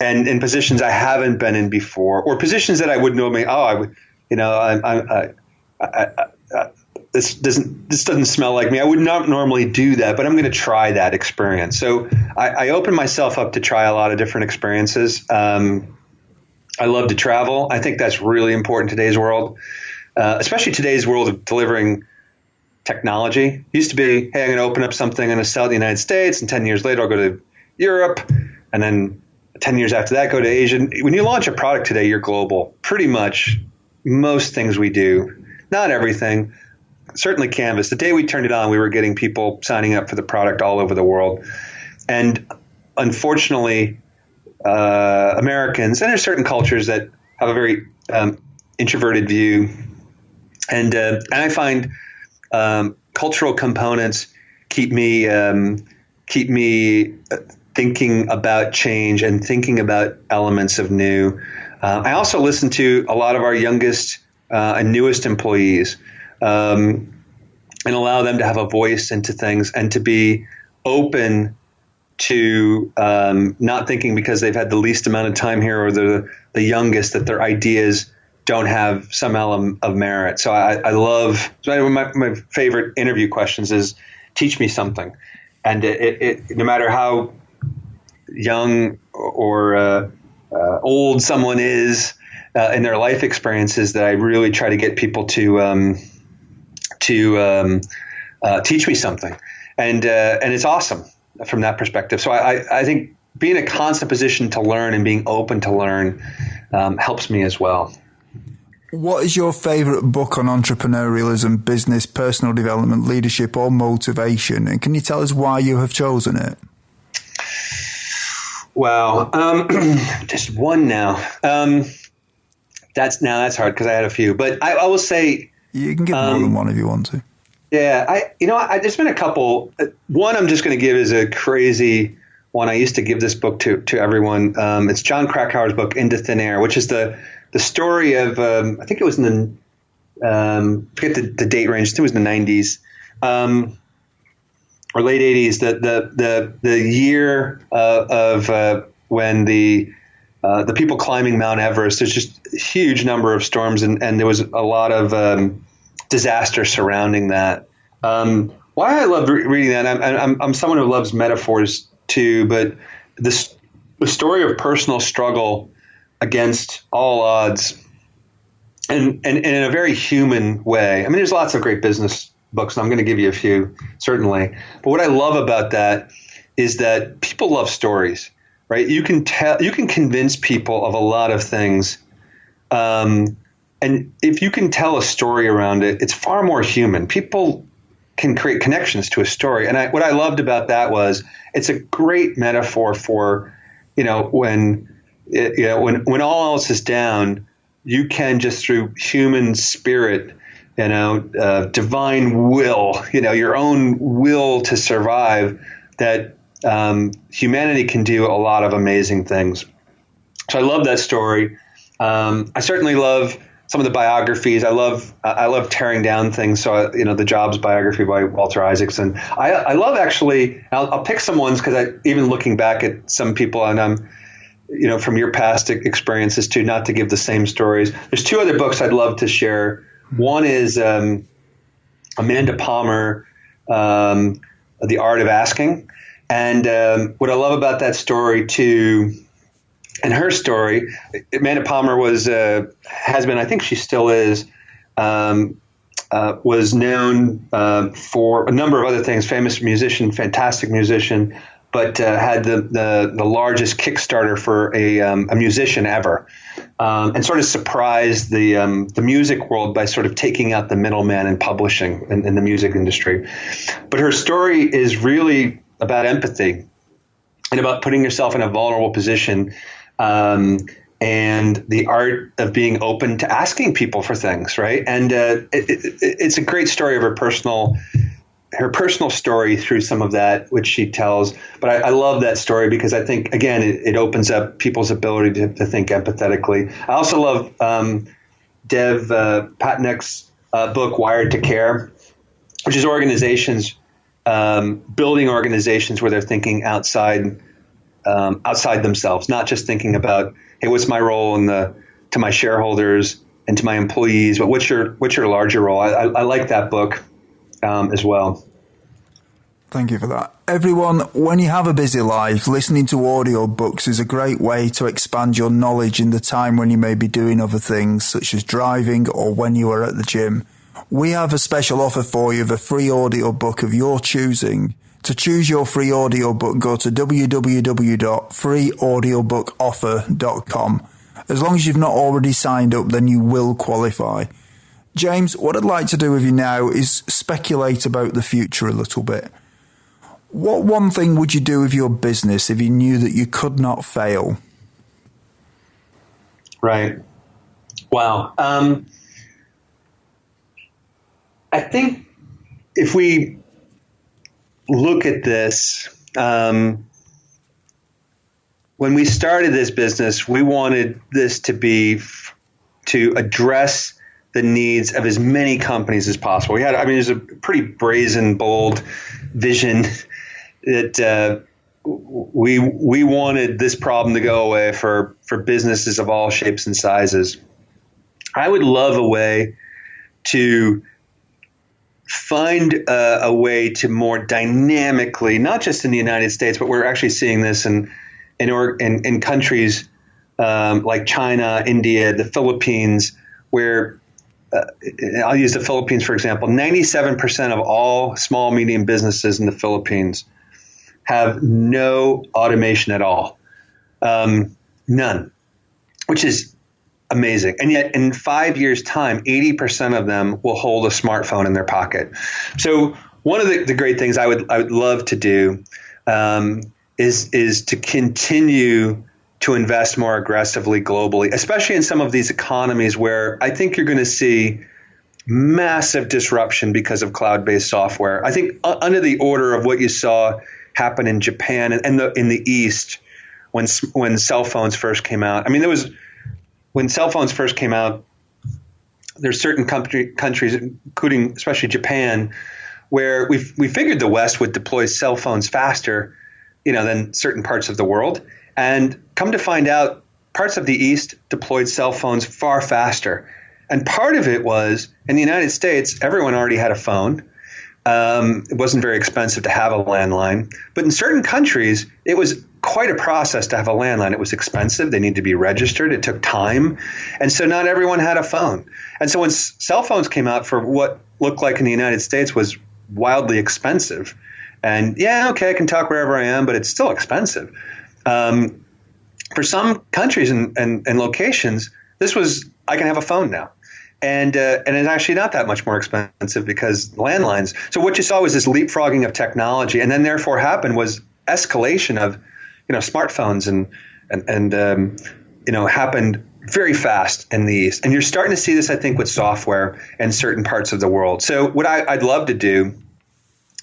and in positions I haven't been in before, or positions that I would normally, this doesn't smell like me. I would not normally do that, but I'm going to try that experience. So I open myself up to try a lot of different experiences. I love to travel. I think that's really important in today's world, especially today's world of delivering technology. It used to be, hey, I'm going to open up something, I'm going to sell it in the United States, and 10 years later I'll go to Europe, and then 10 years after that go to Asia. When you launch a product today, you're global. Pretty much most things we do, not everything, certainly Canvas. The day we turned it on, we were getting people signing up for the product all over the world. And unfortunately, Americans, and there's certain cultures that have a very introverted view, and I find cultural components keep me thinking about change and thinking about elements of new. I also listen to a lot of our youngest and newest employees, and allow them to have a voice into things and to be open to not thinking because they've had the least amount of time here or the youngest that their ideas don't have some element of merit. So I love, my favorite interview questions is, teach me something. And it no matter how young or old someone is in their life experiences, that I really try to get people to teach me something. And it's awesome from that perspective. So I think being in a constant position to learn and being open to learn helps me as well. What is your favourite book on entrepreneurialism, business, personal development, leadership, or motivation? And can you tell us why you have chosen it? Wow, just one now. That's hard because I had a few, but I will say you can give more than one if you want to. Yeah, there's been a couple. One I'm just going to give is a crazy one. I used to give this book to everyone. It's John Krakauer's book Into Thin Air, which is the story of I think it was in the forget the date range. I think it was in the 90s or late 80s. The year of when the people climbing Mount Everest. There's just a huge number of storms, and there was a lot of disaster surrounding that. Why I love reading that, I'm someone who loves metaphors too, but the story of personal struggle against all odds and in a very human way. I mean, there's lots of great business books, and I'm going to give you a few, certainly. But what I love about that is that people love stories, right? You can convince people of a lot of things. And if you can tell a story around it, it's far more human. People can create connections to a story. And what I loved about that was it's a great metaphor for, when all else is down, you can just through human spirit, divine will, your own will to survive, that humanity can do a lot of amazing things. So I love that story. I certainly love some of the biographies. I love tearing down things. So, the Jobs biography by Walter Isaacson. I love actually, I'll pick some ones because even looking back at some people, and I'm, from your past experiences too, not to give the same stories. There's two other books I'd love to share. One is Amanda Palmer, The Art of Asking. And what I love about that story too, and her story, Amanda Palmer has been, I think she still is, was known for a number of other things, famous musician, fantastic musician, but had the largest Kickstarter for a musician ever, and sort of surprised the music world by sort of taking out the middleman in publishing in the music industry. But her story is really about empathy and about putting yourself in a vulnerable position, and the art of being open to asking people for things, right? And it's a great story of her personal story through some of that, which she tells. But I love that story because I think, again, it opens up people's ability to think empathetically. I also love Dev Patnaik's book, Wired to Care, which is organizations, building organizations where they're thinking outside themselves, not just thinking about, hey, what's my role to my shareholders and to my employees, but what's your larger role? I like that book as well. Thank you for that. Everyone, when you have a busy life, listening to audiobooks is a great way to expand your knowledge in the time when you may be doing other things, such as driving or when you are at the gym. We have a special offer for you of a free audiobook of your choosing. To choose your free audiobook, go to www.freeaudiobookoffer.com. As long as you've not already signed up, then you will qualify. James, what I'd like to do with you now is speculate about the future a little bit. What one thing would you do with your business if you knew that you could not fail? Right. Wow. I think if we look at this, when we started this business, we wanted this to address the needs of as many companies as possible. There's a pretty brazen, bold vision that we wanted this problem to go away for businesses of all shapes and sizes. I would love a way to find a way to more dynamically, not just in the United States, but we're actually seeing this in countries like China, India, the Philippines, where I'll use the Philippines, for example. 97% of all small, medium businesses in the Philippines have no automation at all. None, which is amazing. And yet in 5 years' time, 80% of them will hold a smartphone in their pocket. So one of the great things I would love to do is to continue to invest more aggressively globally, especially in some of these economies where I think you're going to see massive disruption because of cloud-based software. I think under the order of what you saw happen in Japan and in the East when cell phones first came out. I mean, when cell phones first came out, there's certain countries, including especially Japan, where we figured the West would deploy cell phones faster, than certain parts of the world. And come to find out, parts of the East deployed cell phones far faster. And part of it was, in the United States, everyone already had a phone. It wasn't very expensive to have a landline. But in certain countries, it was quite a process to have a landline. It was expensive. They needed to be registered. It took time. And so not everyone had a phone. And so when cell phones came out, for what looked like in the United States was wildly expensive. And okay, I can talk wherever I am, but it's still expensive. For some countries and locations, this was, I can have a phone now. And it's actually not that much more expensive because landlines. So what you saw was this leapfrogging of technology, and then therefore happened was escalation of, smartphones and happened very fast in the East. And you're starting to see this, I think, with software in certain parts of the world. So what I'd love to do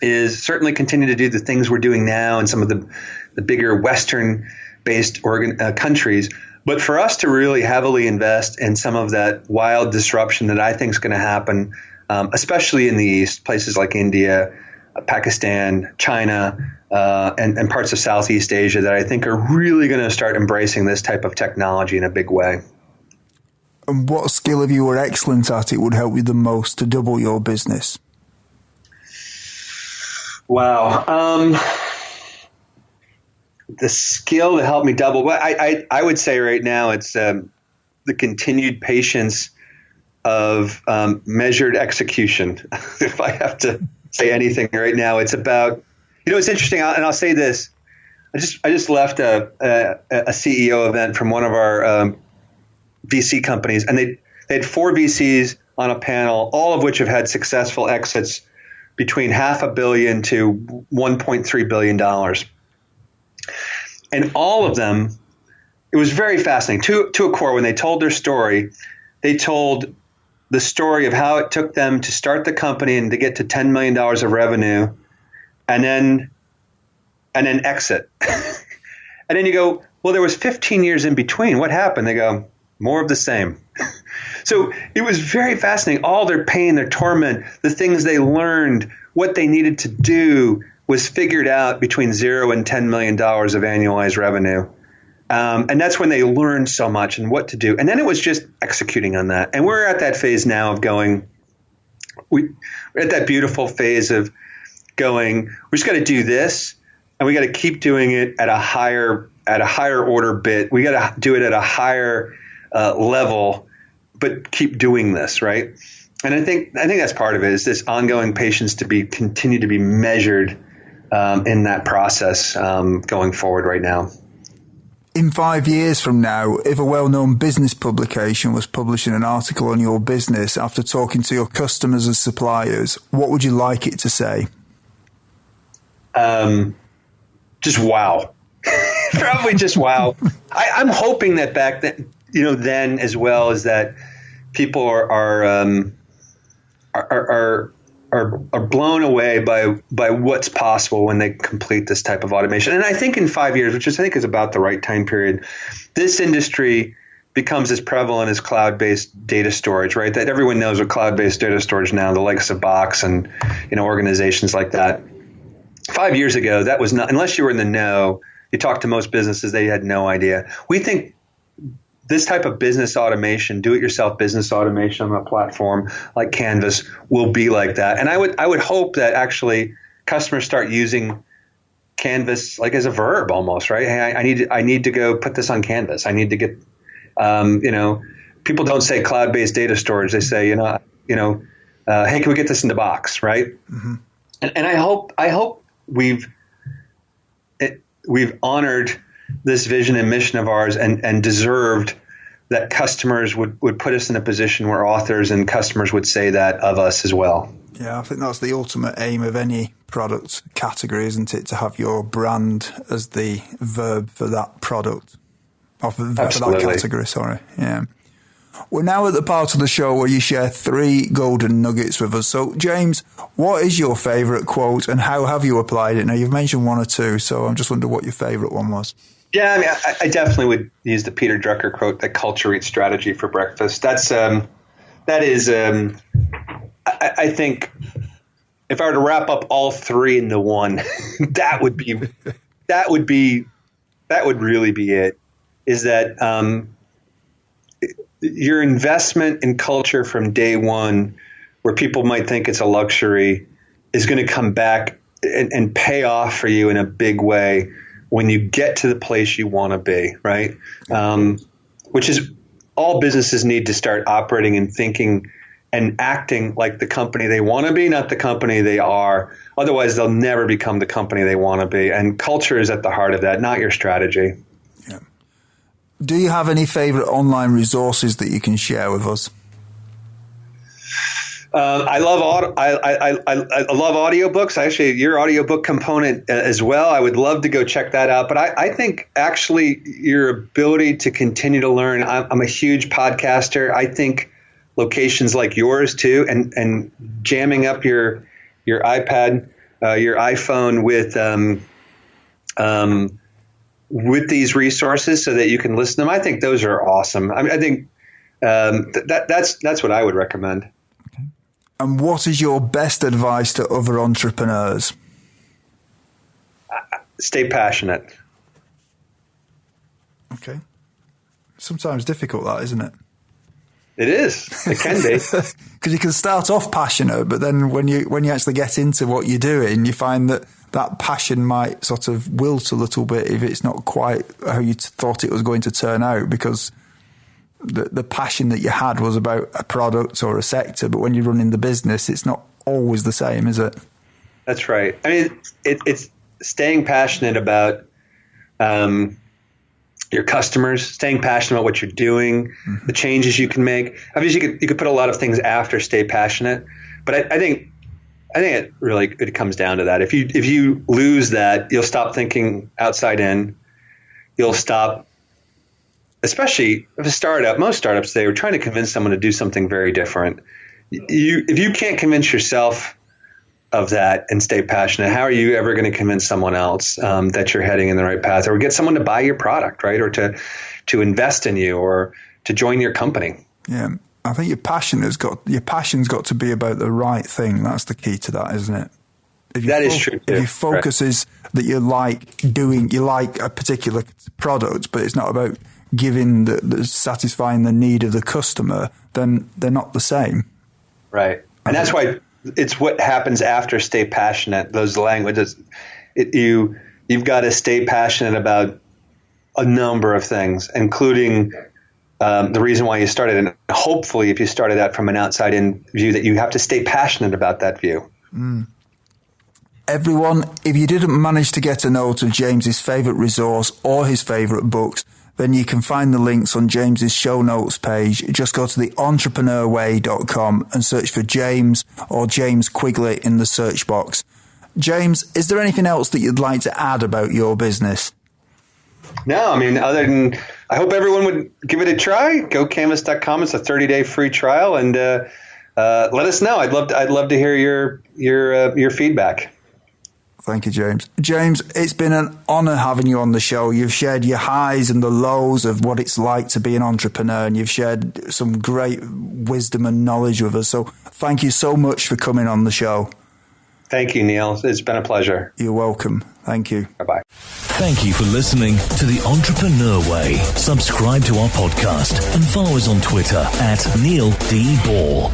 is certainly continue to do the things we're doing now in some of the bigger Western-based countries, but for us to really heavily invest in some of that wild disruption that I think is going to happen, especially in the East, places like India, Pakistan, China, and parts of Southeast Asia that I think are really going to start embracing this type of technology in a big way. And what skill, if you were excellent at it, would help you the most to double your business? Wow. The skill to help me double, well, I would say right now it's the continued patience of measured execution. If I have to say anything right now, it's about, it's interesting, and I'll say this. I just left a CEO event from one of our VC companies, and they had 4 VCs on a panel, all of which have had successful exits between $500 million to $1.3 billion. And all of them, it was very fascinating. To a core, when they told their story, they told the story of how it took them to start the company and to get to $10 million of revenue and then exit. And then you go, well, there was 15 years in between. What happened? They go, more of the same. So it was very fascinating. All their pain, their torment, the things they learned, what they needed to do was figured out between $0 and $10 million of annualized revenue. And that's when they learned so much and what to do. And then it was just executing on that. And we're at that phase now of going, we're at that beautiful phase of going, we just got to do this, and we got to keep doing it at a higher order bit. We got to do it at a higher level, but keep doing this, right? And I think that's part of it, is this ongoing patience to continue to be measured in that process going forward right now. In 5 years from now, if a well-known business publication was publishing an article on your business after talking to your customers and suppliers, what would you like it to say? Just wow. Probably just wow. I'm hoping that back then, then as well, is that people are blown away by what's possible when they complete this type of automation. And I think in 5 years, which I think is about the right time period, this industry becomes as prevalent as cloud-based data storage, right? That everyone knows what cloud-based data storage now, the likes of Box and organizations like that. 5 years ago, that was not, unless you were in the know, you talk to most businesses, they had no idea. We think this type of business automation, do-it-yourself business automation on a platform like Canvas will be like that. And I would hope that actually customers start using Canvas like as a verb almost, right? Hey, I need to go put this on Canvas. I need to get, people don't say cloud-based data storage. They say, hey, can we get this into Box, right? Mm-hmm. And I hope we've honored this vision and mission of ours and deserved that customers would put us in a position where authors and customers would say that of us as well. Yeah, I think that's the ultimate aim of any product category, isn't it? To have your brand as the verb for that product, or for that category, sorry. Yeah. We're now at the part of the show where you share 3 golden nuggets with us. So, James, what is your favourite quote and how have you applied it? Now, you've mentioned 1 or 2, so I'm just wondering what your favourite one was. Yeah, I mean, I definitely would use the Peter Drucker quote that culture eats strategy for breakfast. I think if I were to wrap up all 3 into one, that would really be it. Is that your investment in culture from day one, where people might think it's a luxury, is going to come back and pay off for you in a big way when you get to the place you want to be, right? Which is all businesses need to start operating and thinking and acting like the company they want to be, not the company they are. Otherwise, they'll never become the company they want to be. And culture is at the heart of that, not your strategy. Yeah. Do you have any favorite online resources that you can share with us? I love audiobooks. Actually, your audiobook component as well. I would love to go check that out. But I think actually your ability to continue to learn. I'm a huge podcaster. I think locations like yours too, and jamming up your iPad, your iPhone with these resources so that you can listen to them. I think those are awesome. I mean, I think that's what I would recommend. And what is your best advice to other entrepreneurs? Stay passionate. Okay. Sometimes difficult, that, isn't it? It is. It can be. Because you can start off passionate, but then when you actually get into what you're doing, you find that passion might sort of wilt a little bit if it's not quite how you thought it was going to turn out, because the passion that you had was about a product or a sector, but when you're running the business, it's not always the same, is it? That's right. I mean, it's staying passionate about your customers, staying passionate about what you're doing, mm-hmm. the changes you can make. Obviously, you could put a lot of things after stay passionate, but I think it comes down to that. If you lose that, you'll stop thinking outside in. You'll stop. Especially if a startup, most startups, they were trying to convince someone to do something very different. If you can't convince yourself of that and stay passionate, how are you ever going to convince someone else that you're heading in the right path, or get someone to buy your product, right? Or to invest in you, or to join your company? Yeah, I think your passion's got to be about the right thing. That's the key to that, isn't it? That is true too. If your focus is that you like a particular product, but it's not about giving the satisfying the need of the customer, then they're not the same. Right. And that's why it's what happens after stay passionate, those languages. You've got to stay passionate about a number of things, including the reason why you started. And hopefully, if you started out from an outside-in view, that you have to stay passionate about that view. Mm. Everyone, if you didn't manage to get a note of James's favourite resource or his favourite books, then you can find the links on James's show notes page. Just go to theentrepreneurway.com and search for James or James Quigley in the search box. James, is there anything else that you'd like to add about your business? No, I mean, other than I hope everyone would give it a try. Go canvas.com. It's a 30-day free trial, and let us know. I'd love to hear your feedback. Thank you, James. James, it's been an honour having you on the show. You've shared your highs and the lows of what it's like to be an entrepreneur, and you've shared some great wisdom and knowledge with us. So thank you so much for coming on the show. Thank you, Neil. It's been a pleasure. You're welcome. Thank you. Bye-bye. Thank you for listening to The Entrepreneur Way. Subscribe to our podcast and follow us on Twitter @Neil D. Ball.